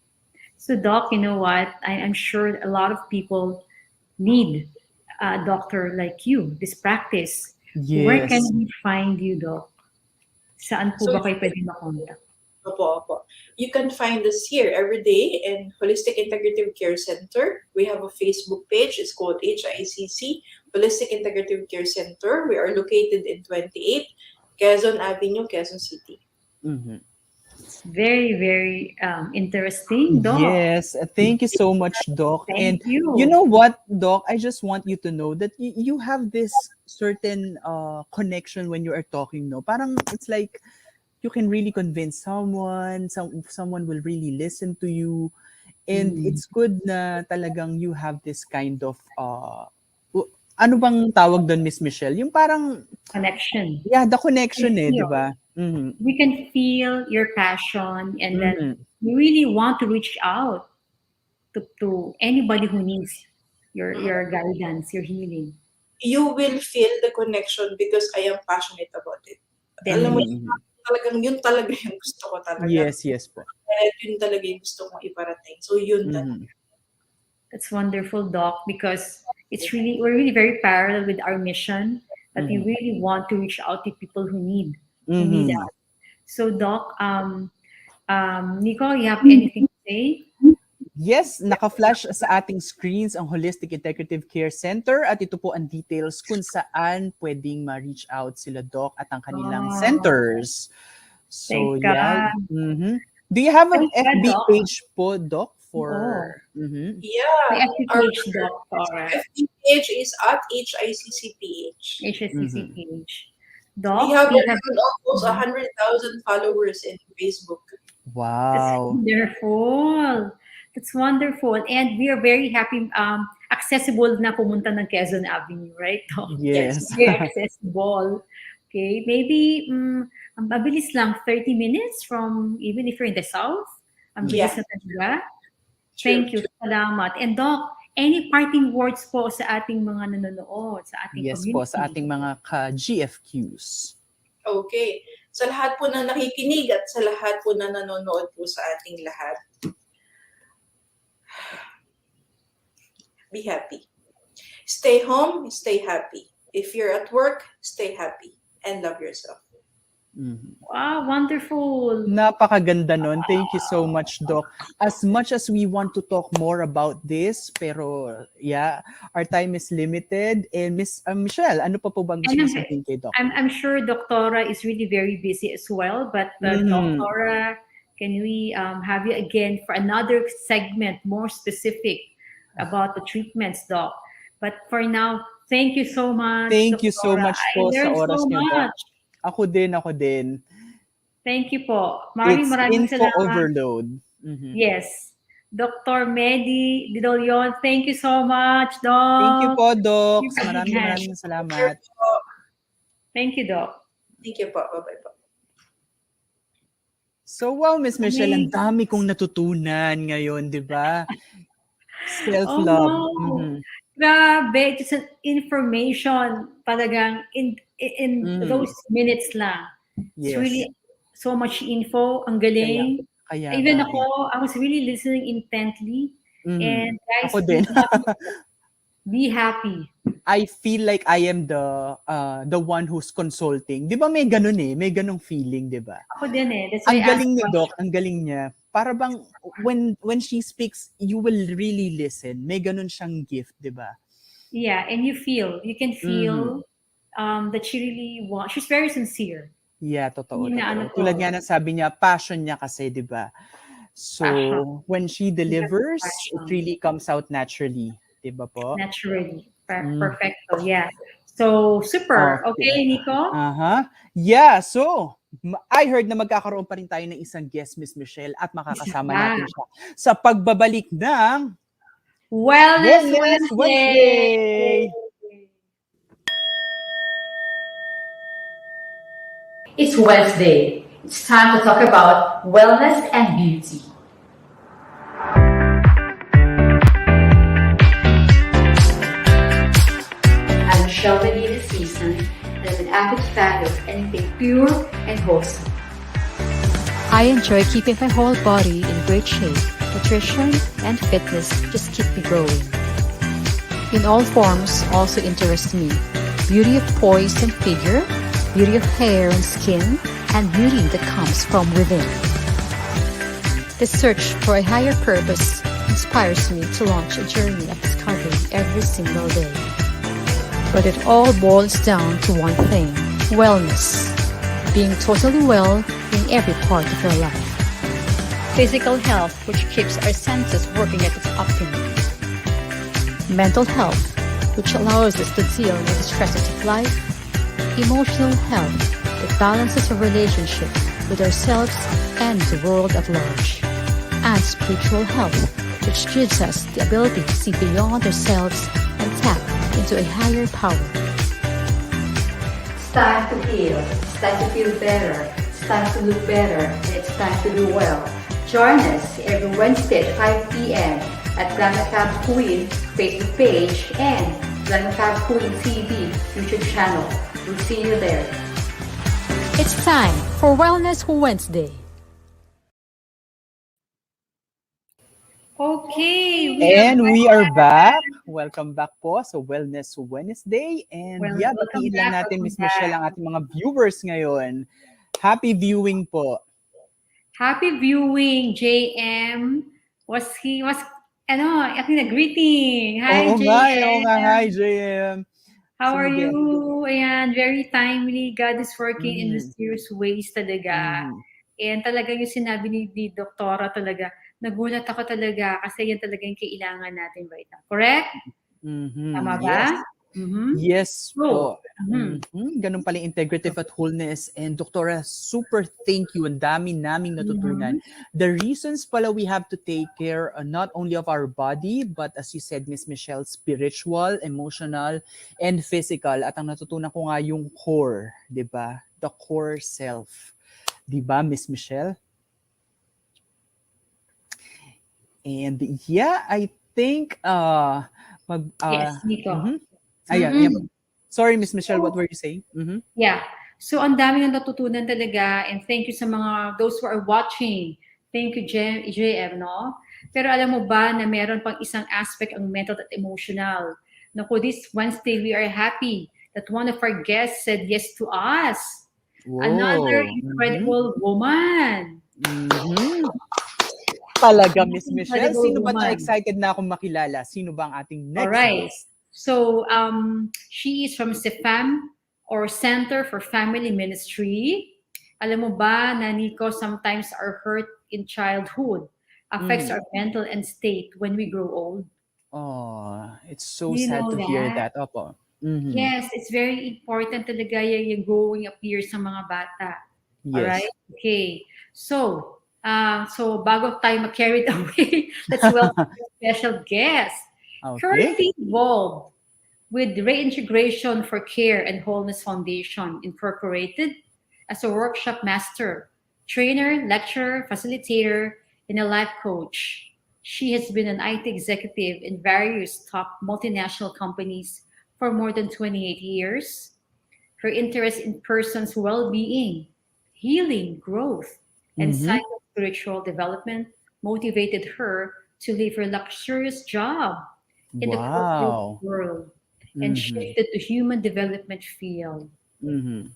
So doc, you know what, I'm sure a lot of people need a doctor like you, this practice. Where can Yes. we find you, doc? Saan po So ba kayo pwede makontak? opo, opo. You can find us here every day in Holistic Integrative Care Center. We have a Facebook page. It's called HICC, Holistic Integrative Care Center. We are located in 28 Quezon Avenue, Quezon City. Mhm. It's very, very interesting, doc. Yes, thank you so much, Doc. Thank And you you. know what, Doc? I just want you to know that you have this certain connection when you are talking, no? Parang it's like you can really convince someone, someone will really listen to you. And Mm, it's good na talagang you have this kind of ano bang tawag doon, Miss Michelle? Yung parang connection. yeah, the I connection eh, 'di feel. ba? Mhm. We can feel your passion, and that Mhm. you really want to reach out to anybody who needs Mm. your guidance, your healing. You will feel the connection because I am passionate about it. Alam mo, Definitely. Mhm. yun talaga yung gusto ko talaga. Yes, yes po. Kaya yun talaga yung gusto kong iparating. So yun talaga. Mhm. That's wonderful, Doc, because we're really very parallel with our mission, that we Mhm. really want to reach out to people who need Mhm. us. So, Doc, Nico, you have anything to say? Yes, naka-flash sa ating screens ang Holistic Integrative Care Center at ito po ang details kung saan pwedeng ma-reach out sila Doc at ang kanilang Oh, centers. So thank yeah. God. Mhm. Do you have an Thank God, FB Doc. page po, Doc, for Oh, Yeah. may Our FPH, Doc, Cora. FB page is at HICCPH. Mhm. HSCCPH. We Doc, have you have, around almost mhm. 100,000 followers in Facebook. That's Wow. wonderful. That's wonderful. And we are very happy, accessible na pumunta ng Quezon Avenue, right? Yes. Yes. Very accessible. Okay, maybe ang mabilis lang, 30 minutes from, even if you're in the south. Ang Mhm. bilis Yeah, na talaga. true, Thank you. true. Salamat. And Doc, any parting words po sa ating mga nanonood, sa ating Yes po, sa community? ating mga ka-GFQs. Okay. Sa lahat po na nakikinig at sa lahat po na nanonood po sa ating lahat, be happy. Stay home, stay happy. If you're at work, stay happy and love yourself. Mhm. Wow, wonderful. Napakaganda nun. Thank you so much, Doc. As much as we want to talk more about this, pero yeah, our time is limited. And Miss Michelle, ano pa po bang gusto And mo sabihin kay Doc? I'm sure Doctora is really very busy as well. But Mhm. Doctora, can we have you again for another segment more specific about the treatments, Doc? But for now, thank you so much, Thank you so Doctora. much I po sa learned oras so niyo, Doc. much. Ako din, ako din. Thank you po. Maraming It's maraming info salamat. overload. Mhm. Yes. Dr. Medi Didolion, thank you so much, Thank you Doc. po, Doc. Maraming Yes. maraming Here salamat. po. Thank you, Doc. Thank you po. Bye-bye po. So wow, Miss Michelle, ang Amazing. dami kong natutunan ngayon, di ba? Oh Self-love. no. Mhm. Grabe, just an information talagang in Mhm. those minutes lang. It's Yes. really So much info. Ang Kaya galing. kaya nga Even eh. ako, I was really listening intently. And guys, Ako din. please be happy. I feel like I am the one who's consulting. 'Di ba may ganun eh, may ganung feeling, 'di ba? Ako din eh. That's why Ang I asked galing ni Doc, questions. ang galing niya. Para bang when she speaks, you will really listen. May ganun siyang gift, 'di ba? Yeah, and you can Mhm. feel that she really wants, she's very sincere. Yeah, totoo, Hindi na ano totoo. to, Tulad nga ng sabi niya, passion niya kasi, 'di ba? passion. So, when she Because of delivers, it passion. really comes out naturally, 'di ba po? Naturally. Mm. Perfecto, yeah. So, super. Okay. Okay, Nico? Aha. Yeah, so I heard na magkakaroon pa rin tayo ng isang guest, Miss Michelle, at Isa makakasama pa. natin siya sa pagbabalik ng Wellness Wholeness Wednesday! Wednesday! It's Wednesday. It's time to talk about wellness and beauty. I'm Michelle Medina Season, and I'm an avid fan of anything pure and wholesome. I enjoy keeping my whole body in great shape. Nutrition and fitness just keep me growing. In all forms also interest me. Beauty of poise and figure, beauty of hair and skin, and beauty that comes from within. The search for a higher purpose inspires me to launch a journey of discovery every single day. But it all boils down to one thing: wellness. Being totally well in every part of your life. Physical health, which keeps our senses working at its optimum. Mental health, which allows us to deal with the stresses of life. Emotional health, that balances our relationship with ourselves and the world at large. And spiritual health, which gives us the ability to see beyond ourselves and tap into a higher power. It's time to heal. It's time to feel better. It's time to look better. And it's time to do well. Join us every Wednesday at 5 p.m. at Glamour Cab Queen Facebook page and Glamour Cab Queen TV YouTube channel. We'll see you there. It's time for Wellness Wednesday. Okay, And we are back. Welcome back po sa Wellness Wednesday. And yeah, welcome batiin lang back. natin, Welcome Miss Michelle, back. ang ating mga viewers ngayon. Happy viewing po. Happy viewing, JM. I think a greeting. Hi, Oo JM. nga. Hi, JM. How are Sige. you? Ayan, very timely. God is working in Mhm. mysterious ways talaga. Mhm. And talaga yung sinabi ni Doktora talaga, nagulat ako talaga kasi yan talaga yung kailangan natin right now. Correct? Tama ba? Yes. Mhm. Yes po. Mhm. Ganun pala yung integrative at wholeness. And Doktora, super thank you. Ang dami naming natutunan. The reasons pala we have to take care not only of our body, but as you said, Miss Michelle, spiritual, emotional, and physical. At ang natutunan ko nga yung core, di ba? The core self. Di ba, Miss Michelle? And yeah, I think Yes, Nico. Ayan. Sorry, Miss Michelle, what were you saying? Yeah. So, ang dami na natutunan talaga, and thank you sa mga, those who are watching. Thank you, JM, no? Pero alam mo ba na meron pang isang aspect ang mental at emotional. Naku, this Wednesday, we are happy that one of our guests said yes to us. Another incredible woman. Talaga, Miss Michelle. Incredible Sino ba woman. excited na akong makilala? Sino ba ang ating next Alright. guest? So, she is from CFAM, or Center for Family Ministry. Alam mo ba na, Nico, sometimes our hurt in childhood affects our mental and state when we grow old. Oh, it's so You sad know to hear that? that. Opo. Yes, it's very important talaga yung growing up years sa mga bata. Yes. Alright? Okay. So bago tayo ma-carried away, let's welcome a special guest. Okay. Currently involved with Reintegration for Care and Wholeness Foundation Incorporated as a workshop master, trainer, lecturer, facilitator, and a life coach. She has been an IT executive in various top multinational companies for more than 28 years. Her interest in persons' well-being, healing, growth, and Mm-hmm. spiritual development motivated her to leave her luxurious job in the corporate Wow. world and Mm-hmm. shifted to human development field. Mm-hmm.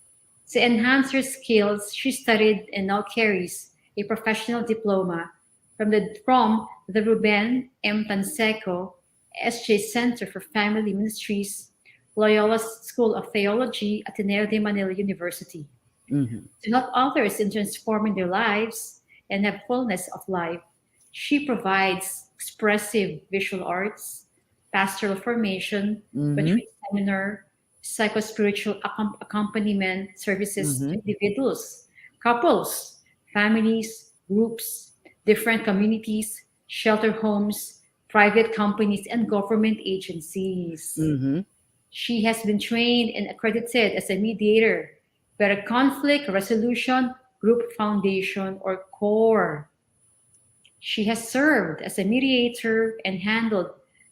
To enhance her skills, she studied and now carries a professional diploma from the Ruben M. Tanseco SJ Center for Family Ministries, Loyola School of Theology, Ateneo de Manila University. Mm-hmm. To help others in transforming their lives and have fullness of life, she provides expressive visual arts, pastoral formation, Mm-hmm. retreat seminar, psychospiritual accompaniment services Mm-hmm. to individuals, couples, families, groups, different communities, shelter homes, private companies, and government agencies. Mm-hmm. She has been trained and accredited as a mediator by a conflict resolution group foundation or CORE. She has served as a mediator and handled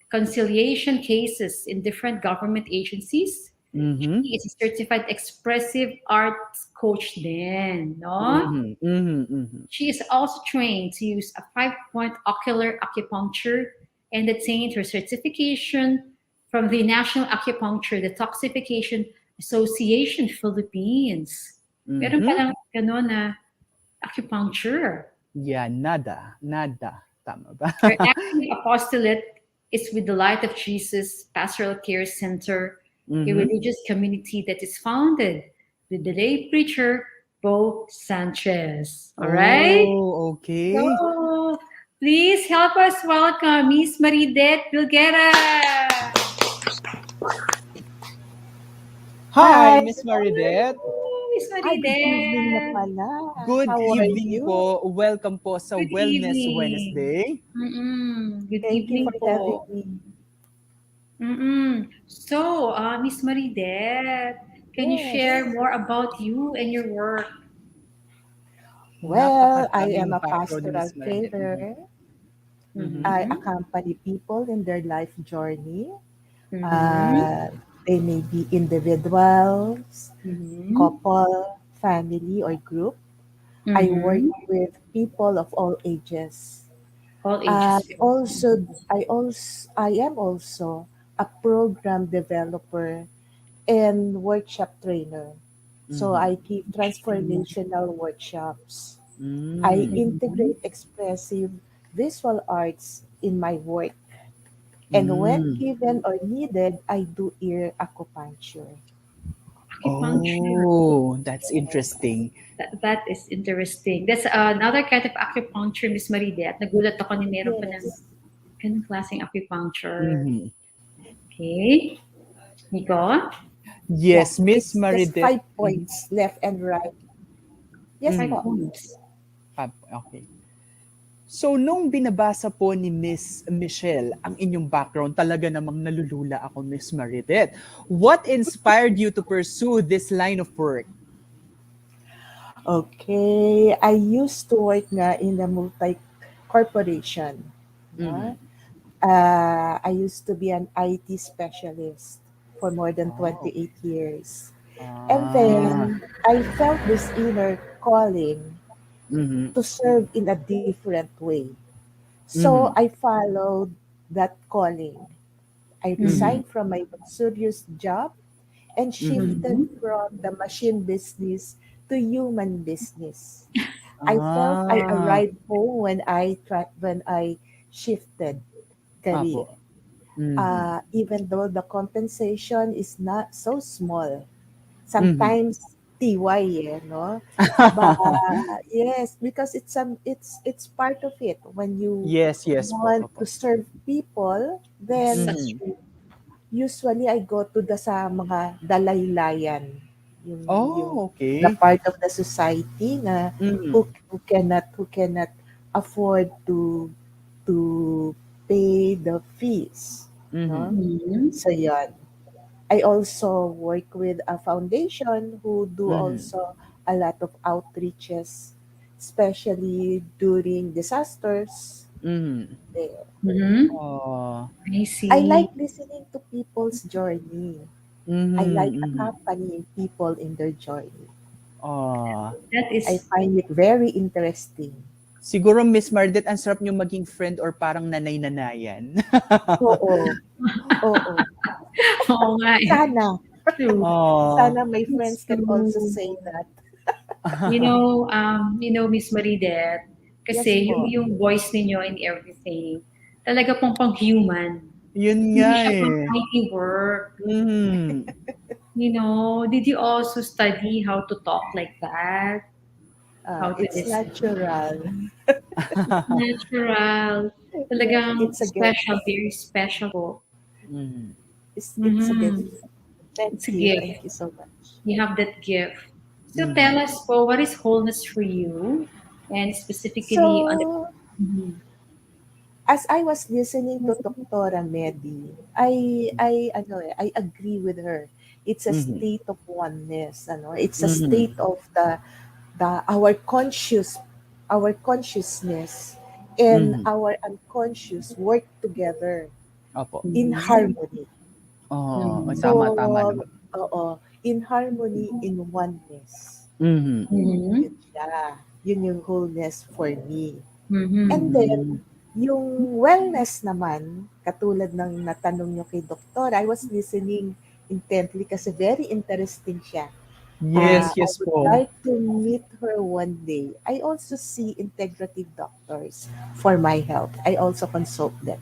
conciliation cases in different government agencies. Mm-hmm. She is a certified expressive arts coach then, no? Mm-hmm. Mm-hmm. She is also trained to use a 5-point ocular acupuncture and attained her certification from the National Acupuncture Detoxification Association Philippines. Meron Mm-hmm. palang gano'n na acupuncture. Yeah, nada. Nada. Tama ba? Her active apostolate is with the Light of Jesus Pastoral Care Center, a Mm-hmm. religious community that is founded with the lay preacher Bo Sanchez. All right? Oh, okay. So, please help us welcome Miss Maridette Bilgera. Hi, Hi, Miss Maridette. Miss good evening na Maridette. pala. Good How are evening you? po. Welcome po sa Good Wellness evening. Wednesday. Good Thank you evening for having po. me. So, Miss Maridette, can you share Yes. more about you and your work? Well, I am Napakadaming a background ni pastoral Miss Maridette. Mhm. carer. Mhm. I Mm-hmm. accompany people in their life journey. Mm-hmm. Uh, they may be individuals, Mm-hmm. couple, family, or group. I work Mm-hmm. with people of all ages. All ages. I am also a program developer and workshop trainer. So Mhm. I give transformational workshops. I Mm. Mm-hmm. integrate expressive visual arts in my work. And when Mm. given or needed, I do ear acupuncture. Acupuncture. Oh, that's interesting. That is interesting. That's another kind of acupuncture, Miss Maridette. Nagulat ako ni meron pa ng Yes. ganung klaseng acupuncture. Mhm. Okay. Nico? Yeah. Yes, Miss It's just Maridette. five Mhm. points left and right. Yes Five po. Mhm. points. Okay. So, nung binabasa po ni Miss Michelle ang inyong background, talaga namang nalulula ako, Miss Maridette. What inspired you to pursue this line of work? Okay. I used to work nga in a multi-corporation. Mm-hmm. No? I used to be an IT specialist for more than Oh. 28 years. And Ah. then I felt this inner calling Mm-hmm. to serve in a different way. So Mm-hmm. I followed that calling. I Mm-hmm. resigned from my luxurious job and Mm-hmm. shifted Mm-hmm. from the machine business to human business. I felt I Ah. arrived home when I shifted career. Apo. Mm-hmm. Even though the compensation is not so small, Mm-hmm. sometimes TY, no? But yes, because it's part of it. When you Yes, yes po. want to Opo. serve people, Yes, then that's Mm-hmm. true. usually I go to the sa mga dalaylayan, yung Oh, the okay. part of the society na Mm-hmm. who cannot afford to pay the fees, Mm-hmm. no? Mm-hmm. So yon. I also work with a foundation who do Mm-hmm. also a lot of outreaches, especially during disasters Mm-hmm. there. Mm-hmm. Oh. I I see. like listening to people's journey. I like Mm-hmm. Mm-hmm. accompanying people in their journey. Ah, That I is, find it very interesting. siguro Miss Maridette, ang sarap niyo maging friend or parang nanay-nanayan. Oo, oo. oo nga eh. Sana, True. Oh. sana my It's friends can also true. say that. Miss Maridette, Yes kasi po. yung voice ninyo and everything, talaga pong pang-human. Yun nga Hindi siya pang eh. IT work. Mhm. Did you also study how to talk like that? How to It's listen? natural. It's natural. Yeah, Talagang it's a gift. special, very special po. Mhm. It's a gift. Mm-hmm. Thank It's a you. gift. Thank you so much. You have that gift. So tell Mhm. us po, what is wholeness for you? And specifically on the... So, Mhm. as I was listening to Doktora Medi, I agree with her. It's a Mhm. state of oneness, It's a Mhm. state of the our consciousness and Mhm. our unconscious work together Opo. in Mhm. harmony. Oo, Mhm. So, tama naman. in harmony, in oneness. Mhm. Mhm. Yun siya. Yun yung wholeness for me. And Mhm. then, Mhm. yung wellness naman, katulad ng natanong nyo kay Doktor, I was listening intently kasi very interesting siya. Yes, I yes would po. like to meet her one day. I also see integrative doctors for my health. I also consult them.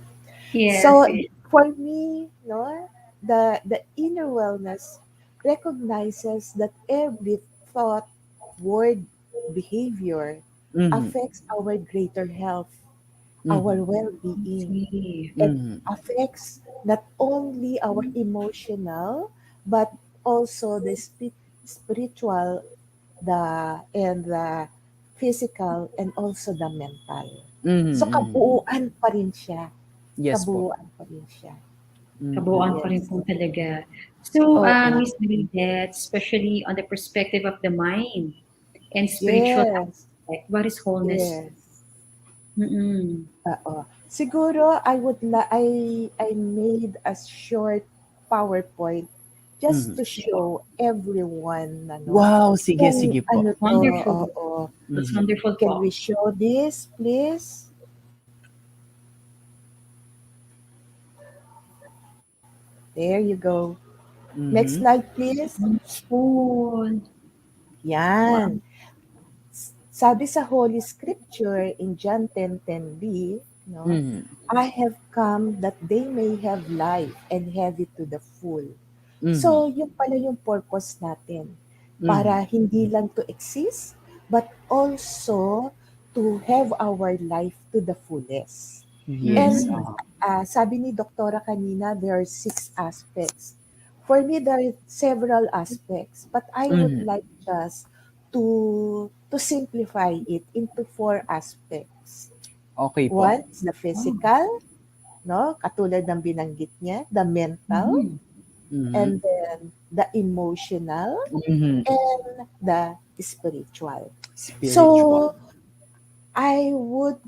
Yes, So yes. for me, no, the inner wellness recognizes that every thought, word, behavior Mhm. affects our greater health, our Mhm. well-being. See. It Mhm. affects not only our emotional but also the spiritual, the physical, and also the mental. Mhm. So Mhm. kabuuan pa rin siya. Yes po. Kabuuan pa rin siya. Kabuuan Mhm. pa rin Yes. po talaga. So, Oo. Miss Maridette, especially on the perspective of the mind and spiritual Yes. aspect, what is wholeness? Yes. Mm-mm. Oo. Siguro I made a short PowerPoint just Mhm. to show everyone Wow, sige, kung sige po. ano to, Wonderful. oo. That's Mhm. wonderful Can we po. show this, please? There you go. Next Mhm. slide, please. Wonderful. Wow. Yan. Sabi sa Holy Scripture in John 10:10b, no? Mhm. I have come that they may have life and have it to the full. Mhm. So, yun pala yung purpose natin. Mhm. Para hindi lang to exist, but also to have our life to the fullest. Yes. And Mm-hmm. Uh-huh. sabi ni Doktora kanina, there are 6 aspects. For me, there are several aspects, but I would Mhm. like just to simplify it into 4 aspects. Okay po. One is the physical, no? Katulad ng binanggit niya, the mental, Mm-hmm. Mhm. and then the emotional, Mhm. and the spiritual. Spiritual. So, I would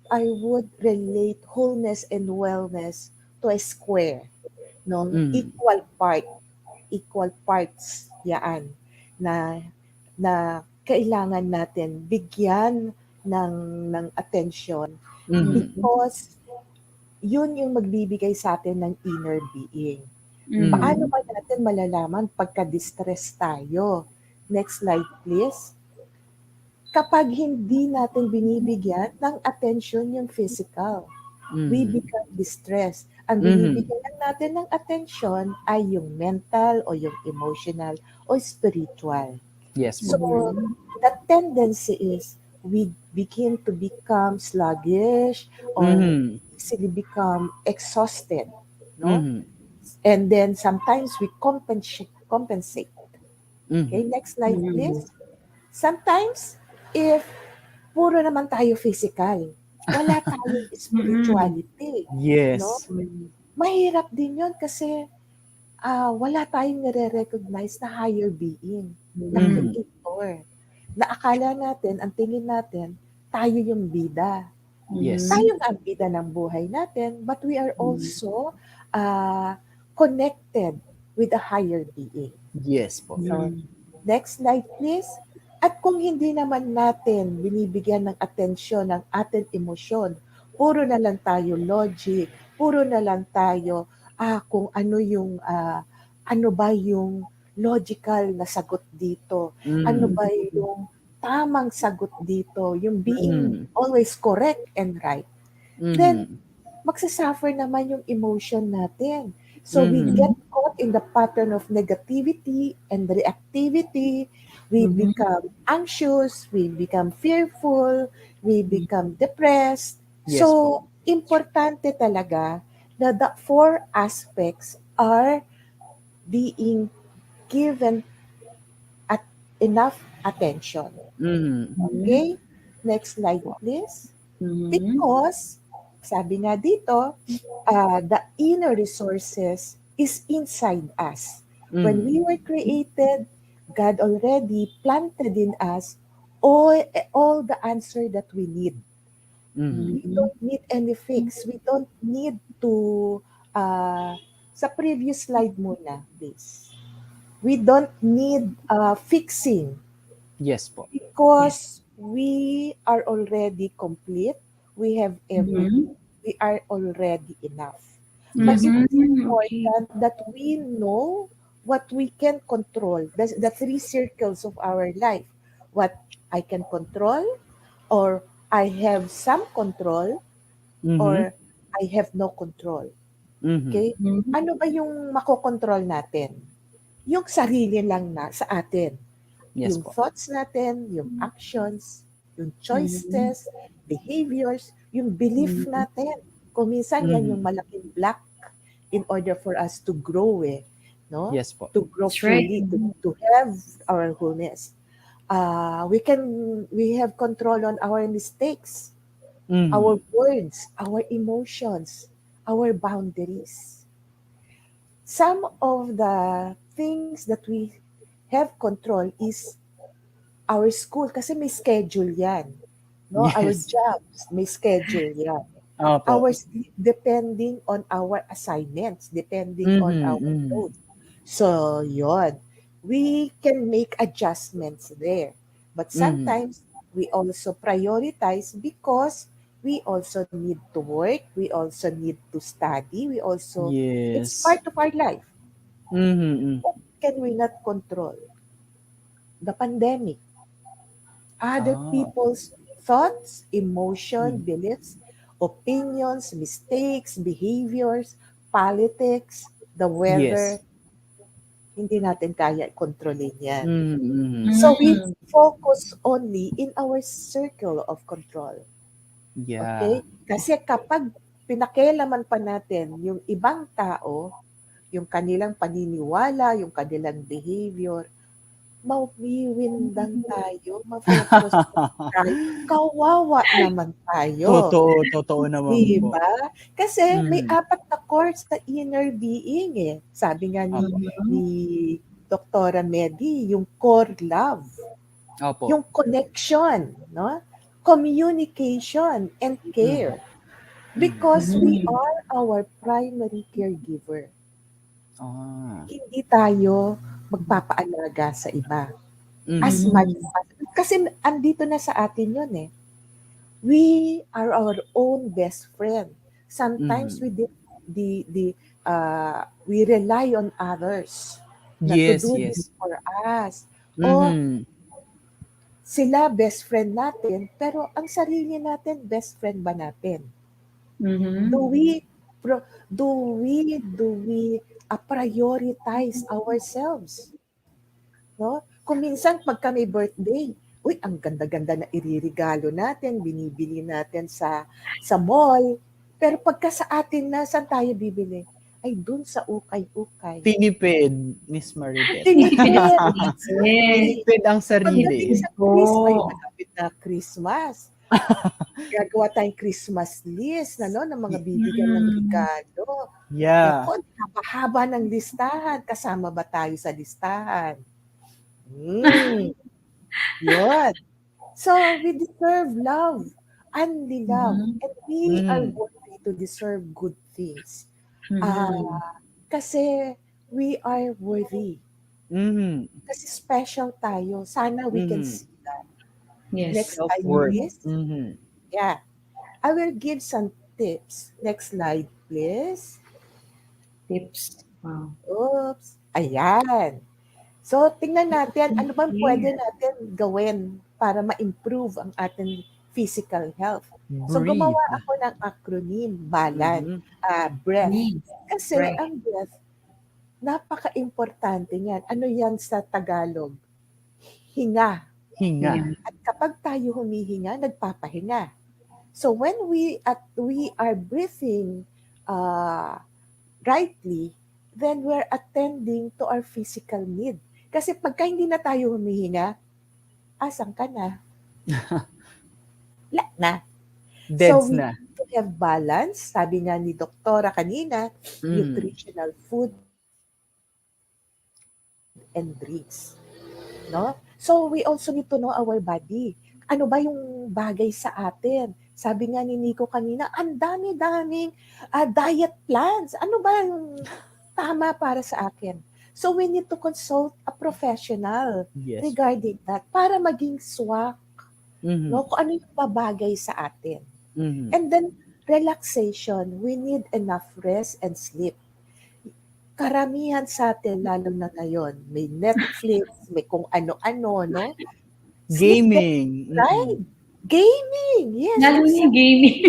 I would relate wholeness and wellness to a square, no? Mhm. Equal parts yaan na na kailangan natin bigyan ng atensyon Mhm. because yun yung magbibigay sa atin ng inner being. Mhm. Paano Mm-hmm. ba natin malalaman pagka-distress tayo? Next slide, please. Kapag hindi natin binibigyan ng attention yung physical, we Mhm. become distressed. Ang Mhm. binibigyan lang natin ng attention ay yung mental o yung emotional o spiritual. Yes So, po. Mm-hmm. the tendency is we begin to become sluggish or Mhm. easily become exhausted, no? Mhm. And then sometimes we compensate. Okay, Mhm. next slide Mm-hmm. please. Sometimes if puro naman tayo physical, wala tayong Mm-hmm. spirituality, no? Yes. Mahirap din 'yon kasi wala tayong nare-recognize na higher being, na Mm-hmm. Mhm. creator. Na akala natin, ang tingin natin, tayo yung bida. Yes. Tayo nga ang bida ng buhay natin, but we are also uh, connected with a higher being. Yes po. So, Mm-hmm. next slide please. At kung hindi naman natin binibigyan ng atensyon ng ating emosyon, puro na lang tayo logic, puro na lang tayo kung ano ba yung logical na sagot dito, ano Mhm. ba yung tamang sagot dito, yung being Mhm. always correct and right, then Mhm. magsasuffer naman yung emotion natin. So we get Mhm. caught in the pattern of negativity and reactivity. We Mhm. become anxious, we become fearful, we Mhm. become depressed. Yes po. So, importante talaga na the four aspects are being given at enough attention. Mhm. Mhm. Okay? Next slide, please. Mhm. Because, sabi nga dito, the inner resources is inside us. When Mhm. we were created, God already planted in us all the answer that we need. Mhm. We Mhm. don't need any fix. We don't need to, sa previous slide muna, please. We don't need fixing Yes po. Yes. because we are already complete. We have Mhm. everything. We are already enough. But Yes it po. is Mhm. Okay. important that we know what we can control. The three circles of our life. What I can control, or I have some control, Mhm. or I have no control. Mhm. Okay? Mhm. Ano ba yung makokontrol natin? Yung sarili lang na sa atin. Yes Yung po. thoughts natin, yung actions, yung Mhm. choices, behaviors, yung belief Mhm. natin. Kung minsan yan yung Mhm. malaking block in order for us to grow no? Yes po. To grow That's right. fully, to have our wholeness. We have control on our mistakes, our Mhm. words, our emotions, our boundaries. Some of the things that we have control is our school kasi may schedule yan. No? Our Yes. jobs, may schedule yan. Opo. Our sleep depending on our assignments, depending on Mhm. our Mhm. load. So, yon. We can make adjustments there. But Mhm. sometimes we also prioritize because we also need to work, we also need to study, it's Yes. part of our life. Mhm. What can we not control? The pandemic, other Ah. people's thoughts, emotion, Mhm. beliefs, opinions, mistakes, behaviors, politics, the weather, Yes. hindi natin kaya kontrolin yan. Mhm. Mhm. So we Mhm. focus only in our circle of control. Yeah. Okay? Kasi kapag pinakialaman pa natin yung ibang tao, yung kanilang paniniwala, yung kanilang behavior, mawiwindang tayo, ma-frustrate tayo, kawawa naman tayo, Totoo, totoo naman 'di po. ba? Kasi may Mhm. apat na chords sa inner being, eh. Sabi nga ni Mhm. Doktora Medi, yung core love, Opo. yung connection, 'no? Communication and Mhm. care. Mhm. Because we Mhm. are our primary caregiver. Ah. Hindi tayo magpapaalaga sa iba. As Mhm. much Mhm. as possible. Kasi andito na sa atin yun eh. We are our own best friend. Sometimes Mhm. we rely on others na to Yes, do this yes. for us. O Mhm. sila best friend natin, pero ang sarili natin, best friend ba natin? Do Mhm. we pro, do we prioritize ourselves? No? Kung minsan pagka may birthday, uy, ang ganda-ganda na iririgalo natin, binibili natin sa mall. Pero pagka sa atin na, saan tayo bibili? Ay, dun sa ukay-ukay. Tinipid, Miss Maridette. Tinipid. Tinipid. Yes. Exactly. Tinipid ang Pagdating sarili. sa ay, Po. malapit na Christmas. Gagawa tayong Christmas list, ano, ng mga bibigyan ng Mhm. regalo. Yeah. Naku, napahaba ng listahan. Kasama ba tayo sa listahan? Hmm. Yun. So, we deserve love, only love, Mhm. and we are Mhm. worthy to deserve good things. Mhm. Kasi we are worthy. Mhm. Kasi special tayo. Sana we can Mhm. see Yes. Next slide, Self-worth. please. Yeah. I will give some tips. Next slide, please. Tips. Wow. Oops. Ayan. So, tingnan natin, ano bang pwede Here. natin gawin para ma-improve ang ating physical health. So, gumawa Breathe. ako ng acronym, BALAN, Mhm. breath. Me. Kasi Right. ang breath, napaka-importante niyan. Ano yan sa Tagalog? Hinga. Hinga. Yeah. At kapag tayo humihinga, nagpapahinga. So when we are breathing uh, rightly, then we're attending to our physical need. Kasi pagka hindi na tayo humihinga, asan ka na? Wala na. So Deads we na. need to have balance. Sabi nga ni Doktora kanina, Mm. nutritional food and drinks. No? So we also need to know our body. Ano ba yung bagay sa atin? Sabi nga ni Nico kanina, ang dami-daming diet plans. Ano ba yung tama para sa akin? So we need to consult a professional Yes. regarding that para maging swak, Mhm. no? Kung ano yung babagay sa atin. Mhm. And then relaxation, we need enough rest and sleep. Karamihan sa atin, lalo na ngayon, may Netflix, may kung ano-ano, no? Sleep Gaming. right? Gaming, yes, Lalo na yung exactly. gaming.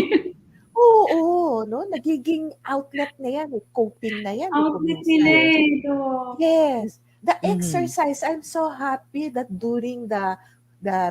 Oo, no? Nagiging outlet na yan, coping na yan, kung Outlet nila minsan. Yes. ito. Yes. The Mhm. exercise, I'm so happy that during the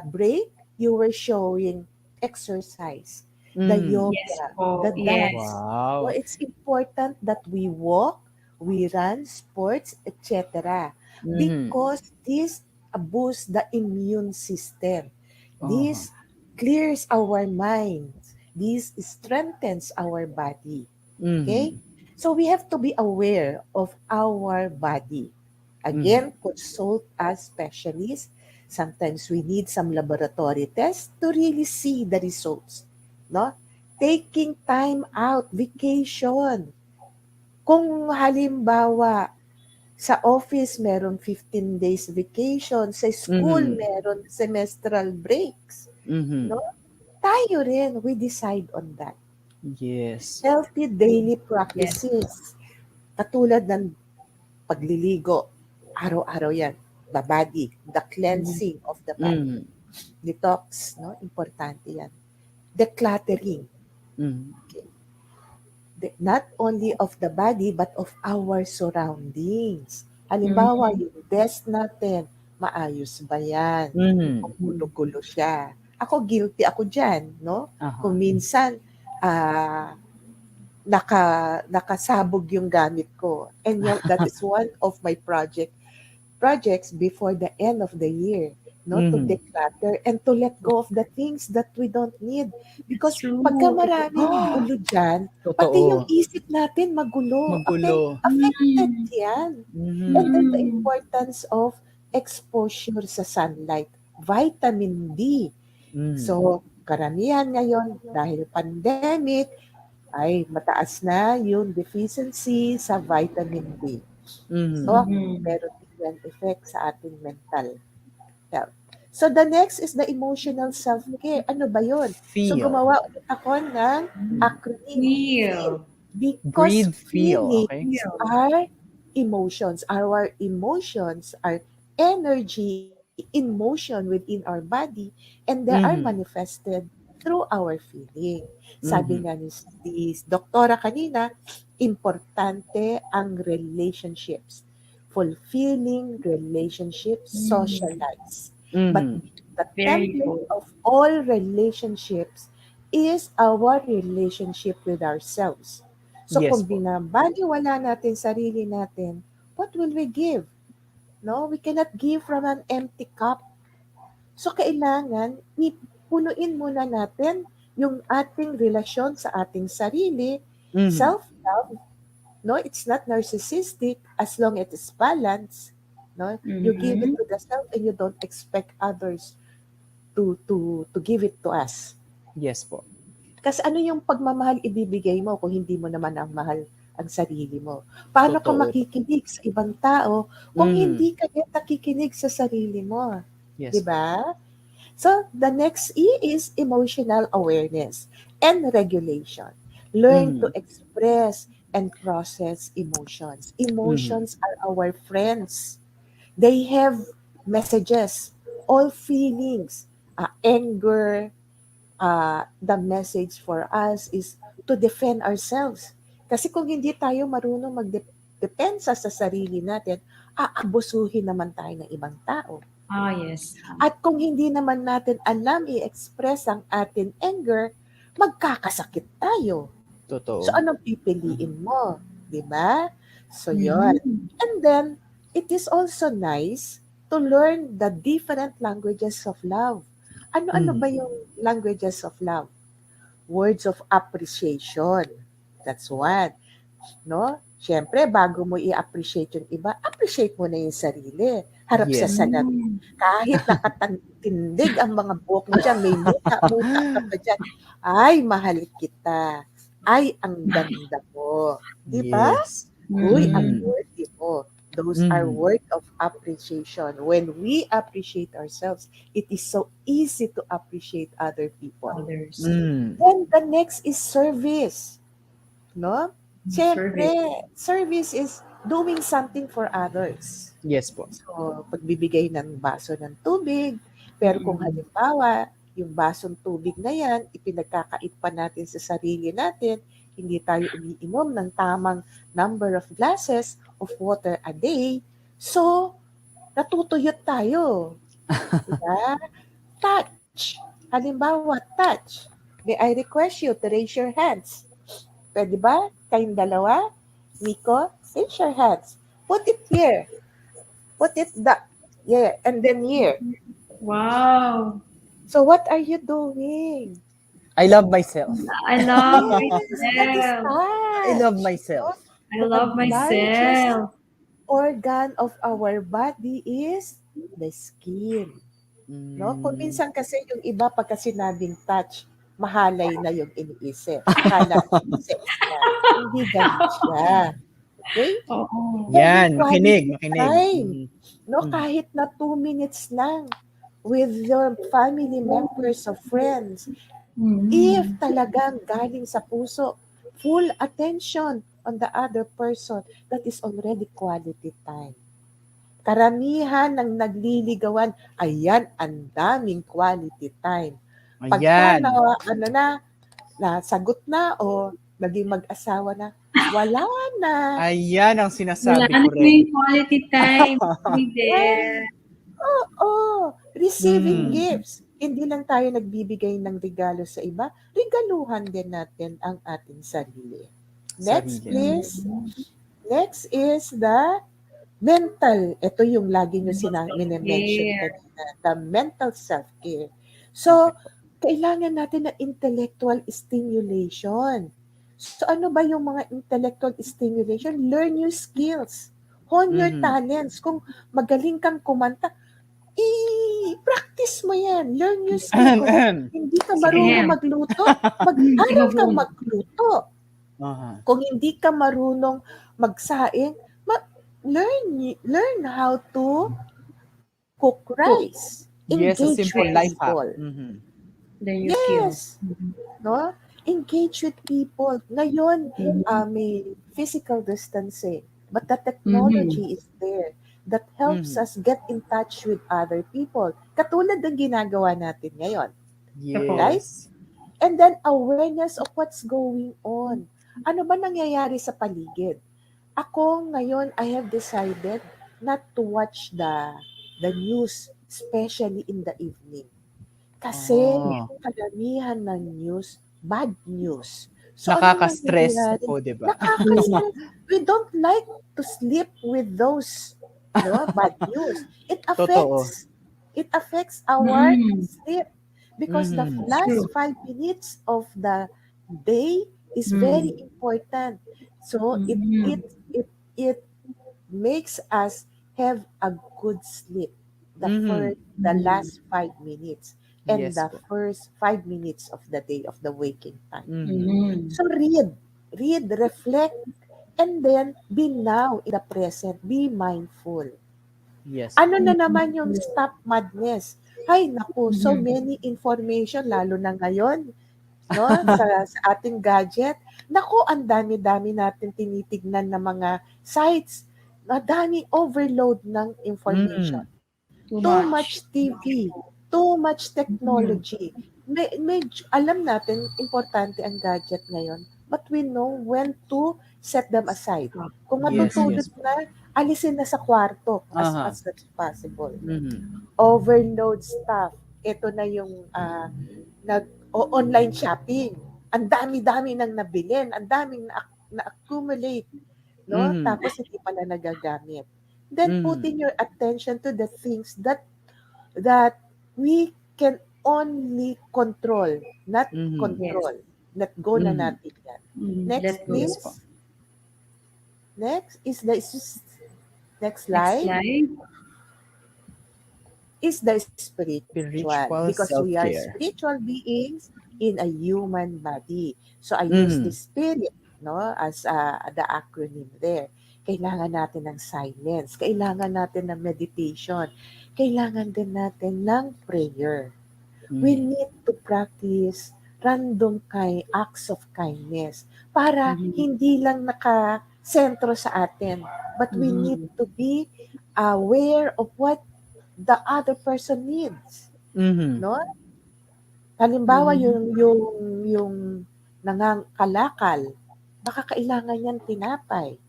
break, you were showing exercise, the Mhm. Yes yoga, the po. dance. Yes. So Wow. it's important that we walk, we run, sports, etc. Mhm. Because this boosts the immune system. Uh-huh. This clears our minds. This strengthens our body. Okay? Mhm. So we have to be aware of our body. Mhm. Again, consult a specialist. Sometimes we need some laboratory tests to really see the results. No? Taking time out, vacation. Kung halimbawa, sa office meron 15 days vacation, sa school Mhm. meron semestral breaks. Mhm. No? Tayo rin, we decide on that. Yes. Healthy daily Yes. practices. Katulad ng pagliligo, araw-araw yan. The body, the Mhm. cleansing of the body. Mhm. Detox, no? Importante yan. Decluttering. Mhm. Okay. Not only of the body, but of our surroundings. Halimbawa, Mhm. yung desk natin, maayos ba yan? O Mhm. gulo-gulo siya? Ako, guilty ako dyan, no? Uh-huh. Kung minsan, ah, nakasabog yung gamit ko. And that is one of my projects before the end of the year, no, to Mhm. declutter and to let go of the things that we don't need. That's Because pagka true. maraming gulo dyan, pati yung Totoo. isip natin magulo. Magulo. Affected Mm. yan. And Mhm. then the Mm. importance of exposure sa sunlight, vitamin D. Mhm. So, karamihan ngayon, dahil pandemic, ay mataas na yung deficiency sa vitamin D. Mhm. So, Mhm. meron din yan effect sa ating mental health. So, the next is the emotional self-care. Ano ba yun? So, Feel. gumawa ulit ako ng acronym, FEEL. Feel. Because Breathe, feel. Okay? feelings Feel. are emotions. Our emotions are energy in motion within our body, and they are Mhm. manifested through our feeling. Sabi Mhm. nga ni doktora kanina, importante ang relationships. Fulfilling relationships, Mm. socialize. But Mhm. the Very template good. of all relationships is our relationship with ourselves. So Yes kung po. binabaliwala natin sarili natin, what will we give? No, we cannot give from an empty cup. So kailangan punuin muna natin yung ating relasyon sa ating sarili, Mhm. self-love. No, it's not narcissistic as long as it's balanced. No, you give it Mhm. to the self and you don't expect others to give it to us. Yes po. Kasi ano yung pagmamahal ibibigay mo kung hindi mo naman ang mahal ang sarili mo? Paano ka Totoo. makikinig sa ibang tao kung Mhm. hindi ka din nakikinig sa sarili mo? 'Di Yes po. ba? So the next E is emotional awareness and regulation. Learn to Mhm. express and process emotions. Mhm. Emotions are our friends. They have messages, all feelings, anger. The message for us is to defend ourselves. Kasi kung hindi tayo marunong magdepensa sa sarili natin, aabusuhin naman tayo ng ibang tao. Ah, yes. At kung hindi naman natin alam i-express ang ating anger, magkakasakit tayo. So, Totoo. anong Mhm. pipiliin mo? Di ba? So, yon. Mhm. And then, it is also nice to learn the different languages of love. Ano-ano Mhm. ba yung languages of love? Words of appreciation. That's one. No? Siyempre, bago mo i-appreciate yung iba, appreciate mo na yung sarili. Harap sa Yes. salamin. Mm. Kahit nakatindig ang mga buhok mo dyan, may muta-muta ka pa dyan. Ay, mahal kita. Ay, ang ganda mo. Di ba? Yes. Uy, ang Mhm. Mhm. worthy mo. Those are Mhm. words of appreciation. When we appreciate ourselves, it is so easy to appreciate other people. Others. Mm. Then the next is service. No? Service. Siyempre, service is doing something for others. Yes po. So, pagbibigay ng baso ng tubig, pero kung Mm. halimbawa, yung basong tubig na yan, ipinagkakait pa natin sa sarili natin, hindi tayo umiinom ng tamang number of glasses of water a day, so, natutuyot tayo. Diba? Touch. Halimbawa, touch. May I request you to raise your hands. Pwede ba? Kayong dalawa? Nico, raise your hands. Put it here. Put it yeah, and then here. Wow. So what are you doing? I love myself. I love Yes, that is myself. I love touch. No? myself. I The love largest myself. organ of our body is the skin. No? Kung Mm. minsan kasi yung iba pagka sinabing touch, mahalay na yung iniisip. Akala sex na. Hindi ganun siya. Okay? Oo. Having Yan, makinig, quality makinig. time. Mhm. No, Mhm. kahit na 2 minutes lang with your family members or friends. If Mhm. talagang galing sa puso, full attention on the other person, that is already quality time. Karamihan ng nagliligawan, ayan, ang daming quality time. Pagka Ayan. ano nasagot na o naging mag-asawa na, wala na. Ayan ang Wala sinasabi na ko po rin. yung quality time. Be there. Oo, receiving Mhm. gifts. Hindi lang tayo nagbibigay ng regalo sa iba, regaluhan din natin ang ating sarili. Next, Sarili. please. Mhm. Next is the mental. Ito yung lagi nyo mention Self-care. kanina, the mental self-care. Okay So, po. kailangan natin ng intellectual stimulation. So, ano ba yung mga intellectual stimulation? Learn new skills. Hone your Mhm. talents. Kung magaling kang kumanta, i-practice mo yan. Learn new skill. Kung hindi ka Sige nga. marunong Ahem. magluto, mag-aral kang Tingabong. magluto. Aha. Kung hindi ka marunong magsaing, learn how to cook Cook. rice. Yes, a Engage simple with Rice. life hack. people. Mhm. Learn new skills. Yes. No? Engage with people. Ngayon, Mhm. may physical distancing, but the Mhm. technology is there that helps Mhm. us get in touch with other people. Katulad ng ginagawa natin ngayon, Totoo. right? Yes. And then awareness of what's going on. Ano ba nangyayari sa paligid? Ako ngayon, I have decided not to watch the news, especially in the evening. Kasi Oh, karamihan ng news, bad news. So anong nakaka-stress nangyayari? po, 'di ba? Mhm. Nakaka-stress. We don't like to sleep with those bad news. Totoo. It affects our Mhm. sleep because the Mhm. It's true. last 5 minutes of the day is very Mhm. important. So Mhm. it makes us have a good sleep. Mhm. The Mhm. last 5 minutes and Yes the po. first 5 minutes of the day of the waking time. Mhm. Mhm. So read, reflect, and then be now in the present. Be mindful. Yes Ano po. na naman yung Mhm. stop madness? Hay naku, so Mhm. many information lalo na ngayon, 'no, sa ating gadget. Naku, ang dami-dami natin tinitignan na mga sites. Madaming overload ng information. Mm. Too Too much. much TV, too much Mhm. technology. Alam natin importante ang gadget ngayon, but we know when to set them aside. Stop. Kung Yes, Mhm. matutulog yes po. na, alisin na sa kwarto as Aha. much as possible. Mhm. Overload stuff. Ito na yung online shopping. Ang dami-dami nang nabilin, ang daming na-accumulate, no? Mhm. Tapos hindi pala nagagamit. Then Mhm. putting your attention to the things that we can only control, not Mhm. Yes. control. Let go na Mhm. natin yan. Mhm. Next, Let go. Yes po. please. Next is the next Next slide. slide. Is the spiritual Spiritual because we are self-care. spiritual beings in a human body. So I use the Mhm. spirit, no, as the acronym there. Kailangan natin ng silence, kailangan natin ng meditation, kailangan din natin ng prayer. We Mhm. need to practice random acts of kindness para Mhm. hindi lang nakasentro sa atin, but we need Mhm. to be aware of what the other person needs, Mhm. no? Halimbawa Mhm. yung nangangalakal, baka kailangan niyan tinapay.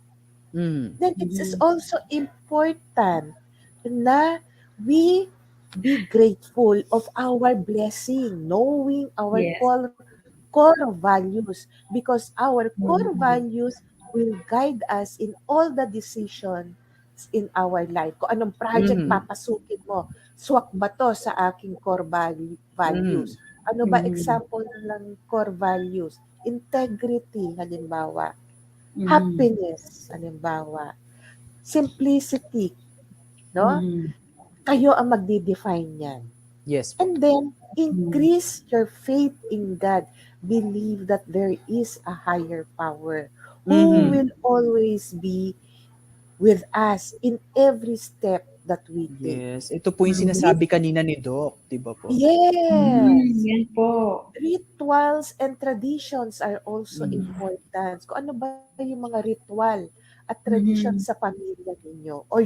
Mhm. Then it is Mhm. also important na we be grateful of our blessing, knowing our Yes. core values, because our core Mhm. values will guide us in all the decisions in our life. Kung anong project Mhm. papasukin mo, swak ba to sa aking core Mhm. values? Ano ba Mhm. example ng core values? Integrity, halimbawa. Mhm. Happiness, halimbawa. Simplicity, no? Mhm. Kayo ang magde-define niyan. Yes po. And then, Mhm. increase your faith in God. Believe that there is a higher power who Mhm. will always be with us in every step that we take. Yes, ito po yung Mhm. sinasabi kanina ni Doc, 'di ba po? Yes. Yan po. Rituals and traditions are also Mhm. important. Kung ano ba yung mga ritual at tradition Mhm. sa pamilya ninyo? O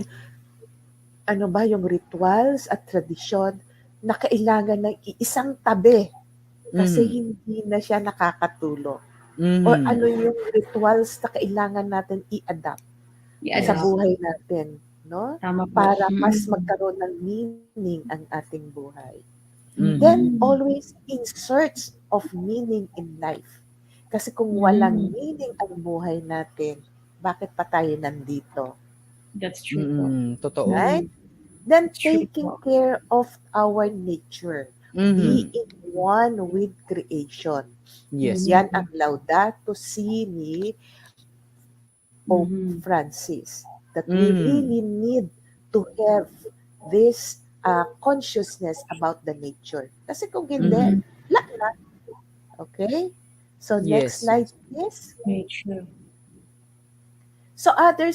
ano ba yung rituals at tradisyon na kailangan ng iisang tabi kasi Mhm. hindi na siya nakakatulong? Or Mhm. ano yung rituals na kailangan natin i-adapt sa I-adapt. buhay natin, no? Tama po. Para mas Mhm. magkaroon ng meaning ang ating buhay. Mhm. Then, Mhm. always in search of meaning in life. Kasi kung walang Mhm. meaning ang buhay natin, bakit pa tayo nandito? That's true po. Mm, totoo. Right? Mhm. Then, It's true taking po. care of our nature. Mhm. Being one with creation. Yes po. Yan Mhm. ang Laudato Si ni Pope Mhm. Francis. That we Mhm. really need to have this consciousness about the nature. Kasi kung hindi, Mhm. Mhm. wala na. Okay? So next Yes, slide, yes. please. Nature. So other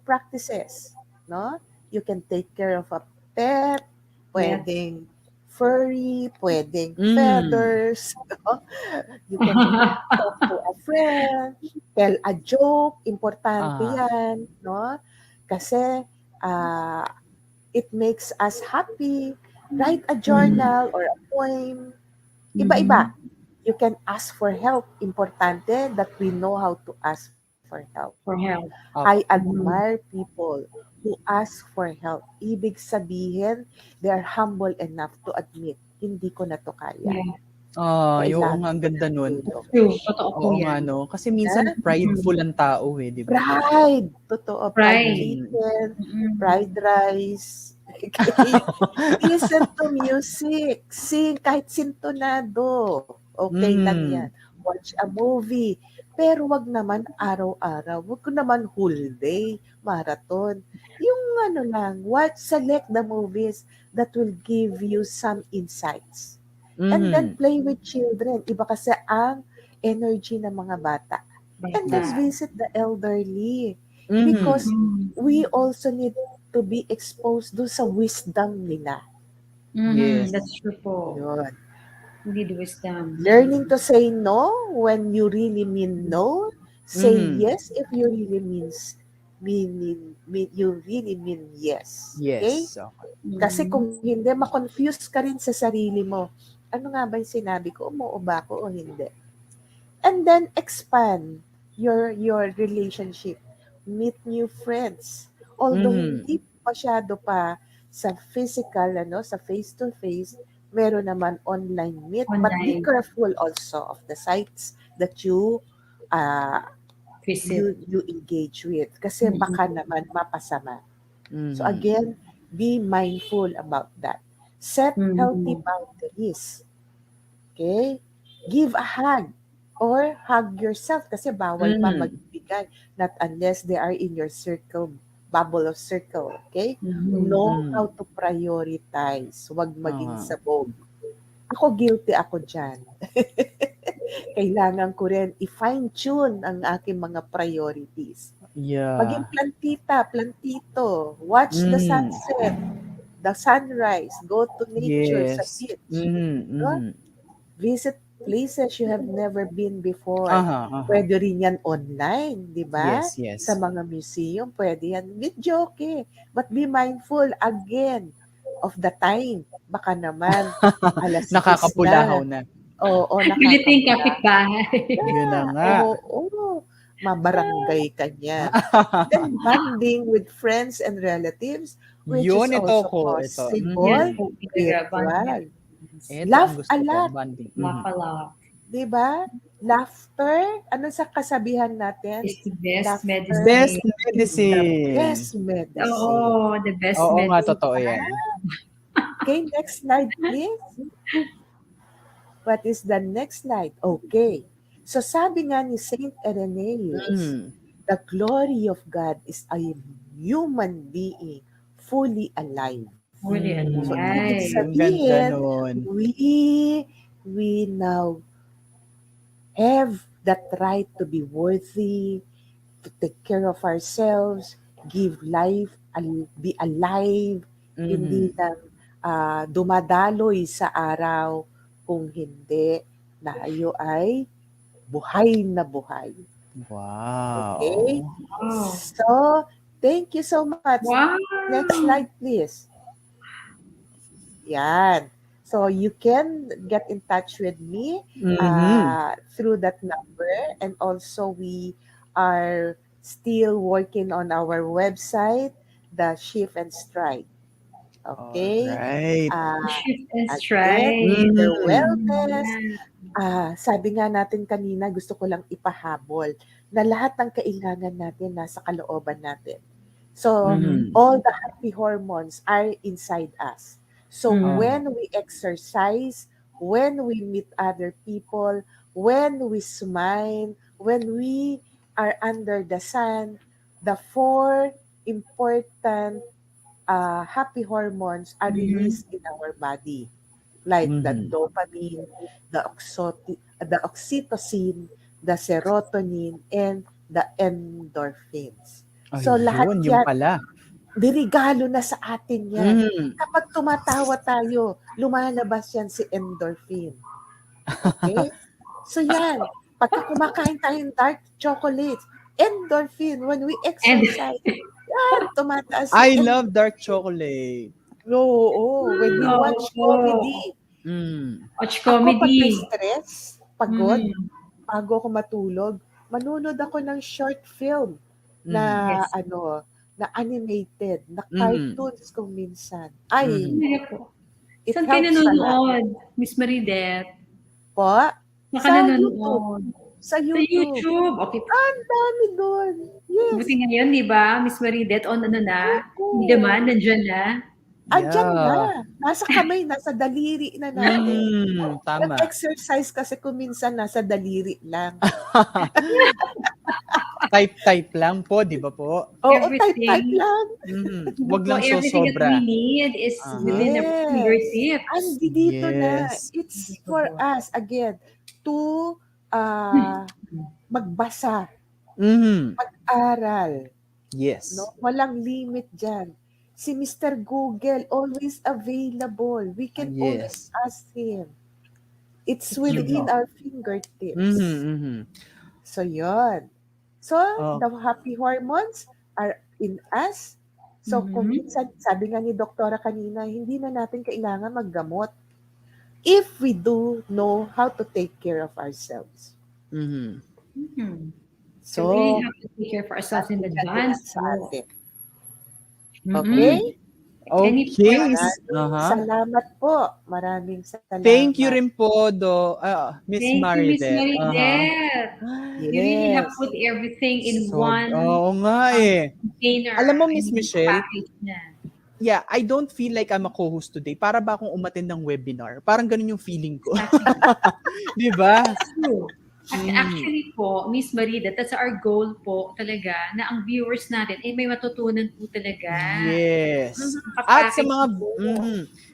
practices, no? You can take care of a pet, Pet. pwedeng furry, pwedeng Mhm. feathers, no? You can talk to a friend, tell a joke, importante Ah. yan, no? Kasi ah, it makes us happy. Write a Mhm. journal or a poem. Iba-iba. Mhm. You can ask for help. Importante that we know how to ask for help. For help. I Opo. admire Mhm. people who ask for help. Ibig sabihin, they are humble enough to admit, hindi ko na to kaya. Yeah. Ay, oo nga, Kailangan ang ko ganda ng nun. tulong. True. Totoo po Oo nga yan. 'no, kasi Na? minsan Mhm. prideful ang tao, eh, 'di ba po? Pride. Totoo. Pride Pride. Mm. chicken, Mhm. fried rice. Okay. Listen to music. Sing kahit sintonado. Okay lang yan. Mhm. Watch a movie. Pero wag naman araw-araw. Wag ko naman whole day, marathon. Yung ano lang, select the movies that will give you some insights. And then Mhm. play with children. Iba kasi ang energy ng mga bata. And then Yes Bata. po. visit the elderly. Mhm. Because Mhm. we also need to be exposed do sa wisdom nila. That's Yes. true po. Yun. Need wisdom. Learning to say no when you really mean no. Say Mhm. yes if you really you really mean yes. Okay? Yes. Okay. Kasi Mm-hmm. kung hindi, ma-confuse ka rin sa sarili mo. Ano nga ba yung sinabi ko? Umuo ba ako o hindi? And then expand your relationship. Meet new friends. Although Mhm. hindi masyado pa sa physical, sa face-to-face, meron naman online meet. But be Online careful also of the sites that uh, visit. you engage with. Kasi baka Mm-hmm. naman mapasama. So Mhm. again, be mindful about that. Set healthy Mm-hmm. boundaries. Okay? Give a hug or hug yourself kasi bawal pa Mhm. magbigay not unless they are in your circle, bubble of circle. Okay? Mm-hmm. Know how Mhm. to prioritize. Huwag maging Uh-huh. sabog. Ako guilty ako dyan. Kailangan ko rin i-fine-tune ang aking mga priorities. Maging Yeah. plantita, plantito. Watch the Mhm. sunset, the sunrise. Go to nature sa Yes. beach. Mhm. No? Mhm. Visit places you have never been before. Uh-huh. Uh-huh. Pwede rin yan online, di ba? Yes. Sa Yes. mga museum, pwede yan. Video, okay. But be mindful again of the time. Baka naman, alas 10 Nakakapulahaw na. na. Oo, Biliting nakakabula. kapitbahay. Yun na nga. Oo, mabarangay ka niyan. Then bonding with friends and relatives, which is Yun ito also ko. Ito. Yes possible, Mhm. po, talaga. Bonding virtual. experience. Ito ang Laugh a gusto ko. lot, Bonding. Laugh Mhm. a lot 'di ba? Laughter, ano sa kasabihan natin? is the best Laughter Best medicine. is the best medicine. medicine. Oo, the best Oo nga, 'Di medicine. totoo ba? yan. Okay, next slide please. What is the next slide? Okay. So sabi nga ni Saint Irenaeus, Mhm. the glory of God is a human being fully alive. Really So ibig alive. Ang ganda sabihin, nun. we now have that right to be worthy, to take care of ourselves, give life, be alive, hindi Mhm. lang dumadaloy sa araw, kung hindi tayo ay buhay na buhay. Okay? Wow. Wow. So, thank you so much. Wow. Next slide, please. Yan. So, you can get in touch with me Mhm. through that number. And also, we are still working on our website, the Shift and Strike. Okay? Alright. Uh, Shift and again, stride. the Mhm. wellness, sabi nga natin kanina, gusto ko lang ipahabol na lahat ng kailangan natin nasa kalooban natin. So, Mm-hmm. Mhm. all the happy hormones are inside us. So, Mm-hmm. Oo. when we exercise, when we meet other people, when we smile, when we are under the sun, the four important happy hormones are Mm-hmm. released in our body like the Mhm. dopamine, the oxytocin, the serotonin, and the endorphins. So lahat Ayun, yun yan, pala. dirigalo na sa atin yan. Mhm. Kapag tumatawa tayo, lumalabas yan si endorphin. Okay? So yan, pagka kumakain tayong dark chocolates, endorphin, when we And exercise, yan, tumataas yung I love dark chocolate. Oo, when we watch oh, comedy, Mm. watch ako 'pag may comedy. stress, pagod, Mm-hmm. bago ako matulog, manonood ako ng short film na Mhm. Yes. na animated, na Mhm. cartoons kung minsan. Ay, Mhm. Talaga po. it Saan kayo helps a lot nanonood, Miss Maridette? po. Saan ka Sa YouTube, nanonood? sa Sa YouTube. YouTube. Okay. Ang dami do'n. Yes, Buti ngayon, di ba, Miss Maridette, on ano na? Hindi naman, oo. nandiyan na. Andiyan na, Yeah. nasa kamay, nasa daliri na natin. Mhm. Tama. Nag-exercise kasi kung minsan nasa daliri lang. Type-type lang po, 'di ba po? Oo, type-type Everything, lang. Mhm. di Wag po, lang everything that we sosobra. need is Aha. within our Yes. fingertips. Andi dito na. Yes. It's Dito for po. us, again, to magbasa, Mhm. mag-aral. Yes. No? Walang limit dyan. Si Mr. Google, always available. We can always Yes. ask him. It's True within po. our Mhm, fingertips. mhm. So, yon. So, Oh, the happy hormones are in us. So, kung Mhm. minsan, sabi nga ni doktora kanina, hindi na natin kailangan maggamot if we do know how to take care of ourselves. mhm. Mhm. So we really So, have to take care of ourselves in nandyan din advance. yan sa So, atin. mm-mm. Okay? Any Okay. point? Maraming Uh-huh. salamat po. Maraming Thank you salamat. rin po, Miss Thank you, Miss Maridette. Uh-huh. Maridette. You really have Yes. put everything in one Oo nga eh. Alam container. mo, I Miss mean, Michelle, package na. yeah, I don't feel like I'm a co-host today. Para ba akong umattend ng webinar? Parang ganun yung feeling ko. Exactly. 'Di ba? That's true. Mhm. Actually po, Miss Maridette, that's our goal po talaga na ang viewers natin ay may matutunan po talaga. Yes. At Papackage po.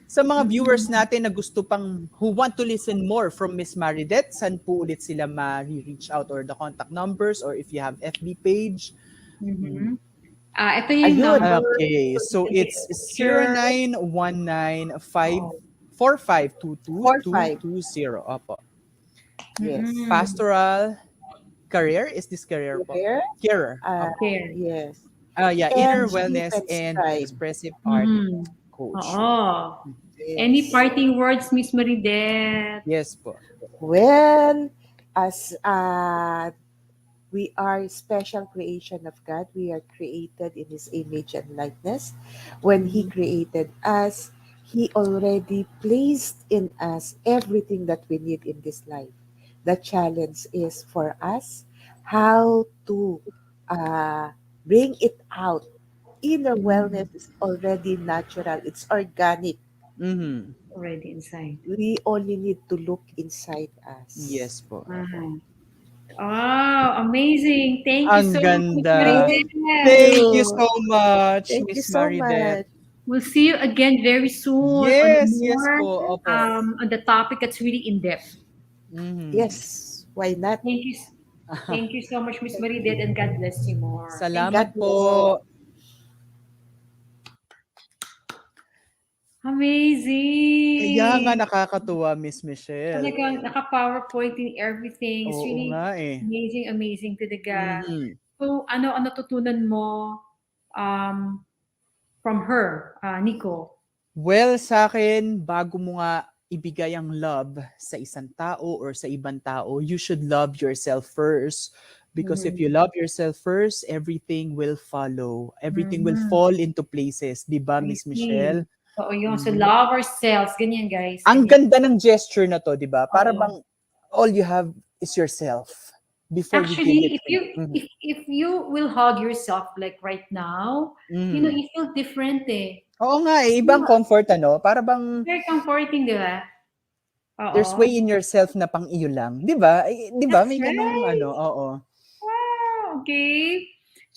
sa mga viewers Mm. natin na gusto pang who want to listen more from Miss Maridette, saan po ulit sila ma-reach out or the contact numbers or if you have FB page? Mm. Mhm. Ito yung Ayun. number. Okay, So so you can take it's a picture. 0919 Oo. 45. 4522 Opo. Yes. Mm-mm. Pastoral career, is this career po? Here. Carer. Opo. There. Yes. Yeah, And inner sleep wellness and and strive. expressive art Mhm. coach. Oo. Any Yes. parting words, Miss Maridette? Yes po. Well, as we are special creation of God, we are created in His image and likeness. When He Mhm. created us, He already placed in us everything that we need in this life. The challenge is for us how to bring it out. Inner Mhm. wellness is already natural, it's organic. Mhm. Already inside. We only need to look inside us. Yes po. Uh-huh. Oh, amazing. Thank you Ang so much, Miss ganda. Thank Maridette. Thank you so you. much, Thank you Miss so Maridette. much. We'll see you again very soon on Yes, yes more po. Opo. on the topic that's really in depth. Mhm. Yes, why not? Thank you. Thank you so much, Miss Maridette, and God bless you more. Thank you Salamat God po. bless. po. Kaya nga Amazing. nakakatuwa, Miss Michelle. Talagang naka-PowerPoint in everything. It's Oo really nga eh. amazing, amazing talaga. Mhm. So, ano ang natutunan mo um, from her, Nico? Well, sa akin, bago mo nga ibigay ang love sa isang tao or sa ibang tao, you should love yourself first. Because if you Mhm. love yourself first, everything will follow. Everything will Mhm. fall into places. Di ba, I Miss see. Michelle? Oo yun. So, Mhm. love ourselves. Ganyan, guys. Ang Ganyan. ganda ng gesture na to, di ba? Para Oo. bang all you have is yourself before you give it Actually, to. Mhm. if you will hug yourself like right now, Mhm. you feel different eh. Oo nga eh, ibang Yeah. comfort ano, para bang Very comforting, di ba? there's Oo. way in yourself na pang iyo lang. 'Di ba? Di ba? That's May ganung right. ano, oo. Wow, okay.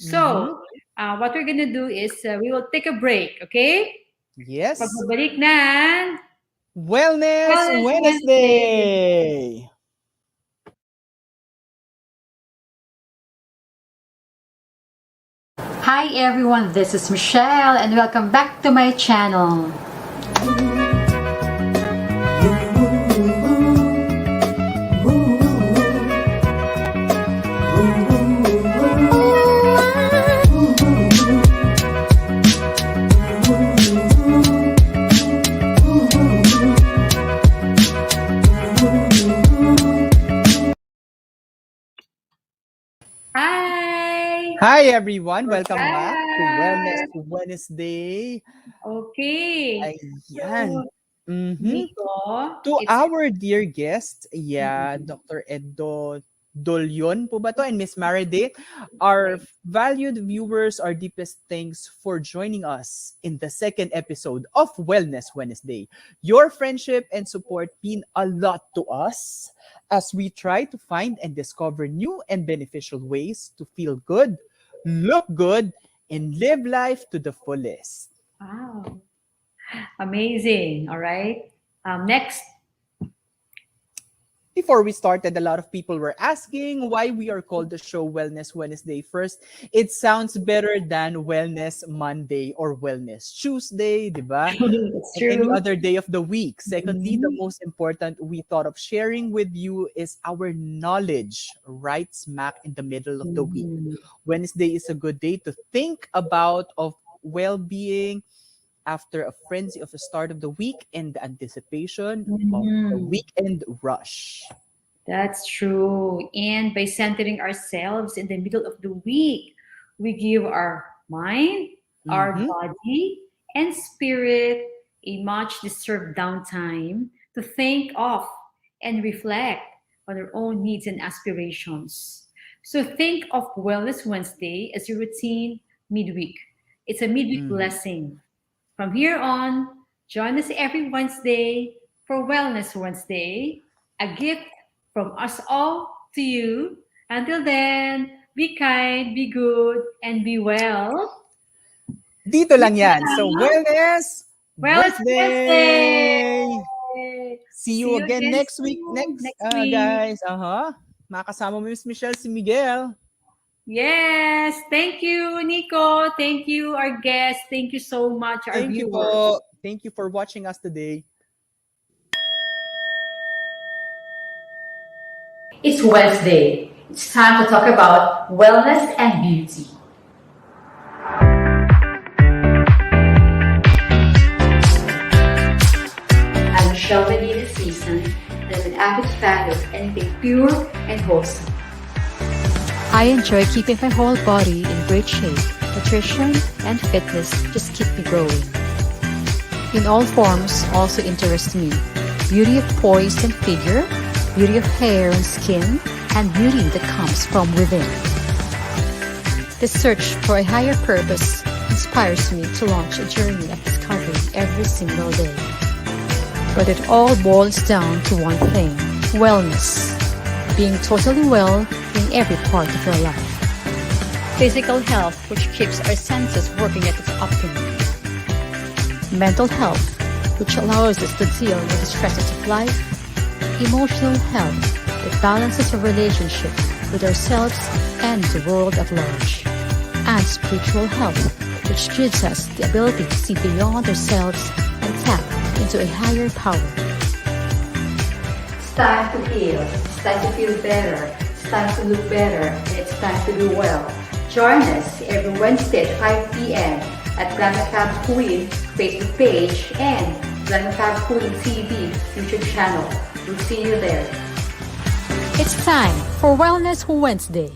Mhm. So, what we're gonna do is we will take a break, okay? Yes. Pagbabalik ng Wellness Wellness Wednesday. Wednesday. Hi everyone, this is Michelle and welcome back to my channel. Hi! Hi everyone, We're welcome back to Wellness back. Wednesday. Okay. Ayan. So, Mhm. Nico, To it's our dear guest, yeah, mm, Dr. Edodollon po ba to? And Miss Maridette, our right. valued viewers, our deepest thanks for joining us in the second episode of Wellness Wednesday. Your friendship and support mean a lot to us as we try to find and discover new and beneficial ways to feel good, look good, and live life to the fullest. Wow. Amazing. All right. Next. before we started, a lot of people were asking why we are called the show Wellness Wednesday. First, it sounds better than Wellness Monday or Wellness Tuesday, di ba? It's And any true. other day of the week. Secondly, the Mhm. most important we thought of sharing with you is our knowledge right smack in the middle of the week. Mhm. Wednesday is a good day to think about of well-being after a frenzy of the start of the week and the anticipation of the Mhm. weekend rush. That's true. And by centering ourselves in the middle of the week, we give our mind, our Mm-hmm. body, and spirit a much deserved downtime to think of and reflect on our own needs and aspirations. So think of Wellness Wednesday as your routine midweek. It's a midweek Mm-hmm. blessing. From here on, join us every Wednesday for Wellness Wednesday, a gift from us all to you. Until then, be kind, be good, and be well. Dito Yun lang yan. So, lang. Wellness Wellness Wednesday! Wednesday! See See you you again again next week, soon, next week. guys. Makasama mo Miss Michelle, si Miguel. Yes, thank you, Nico. Thank you, our guests. Thank you so much, our Thank you viewers. po. Thank you for watching us today. It's Wednesday. It's time to talk about wellness and beauty. I'm Michelle Medina Season, and I'm an avid fan of anything pure and wholesome. I enjoy keeping my whole body in great shape. Nutrition and fitness just keep me growing. In all forms also interest me. Beauty of poise and figure, beauty of hair and skin, and beauty that comes from within. The search for a higher purpose inspires me to launch a journey of discovery every single day. But it all boils down to one thing: wellness. Being totally well in every part of your life. Physical health, which keeps our senses working at its optimum. Mental health, which allows us to deal with the stresses of life. Emotional health, that balances our relationship with ourselves and the world at large. And spiritual health, which gives us the ability to see beyond ourselves and tap into a higher power. It's time to heal. It's time to feel better. It's time to look better. And it's time to do well. Join us every Wednesday at 5 p.m. at Glamour Cab Queen Facebook page and Glamour Cab Queen TV YouTube channel. We'll see you there. It's time for Wellness Wednesday.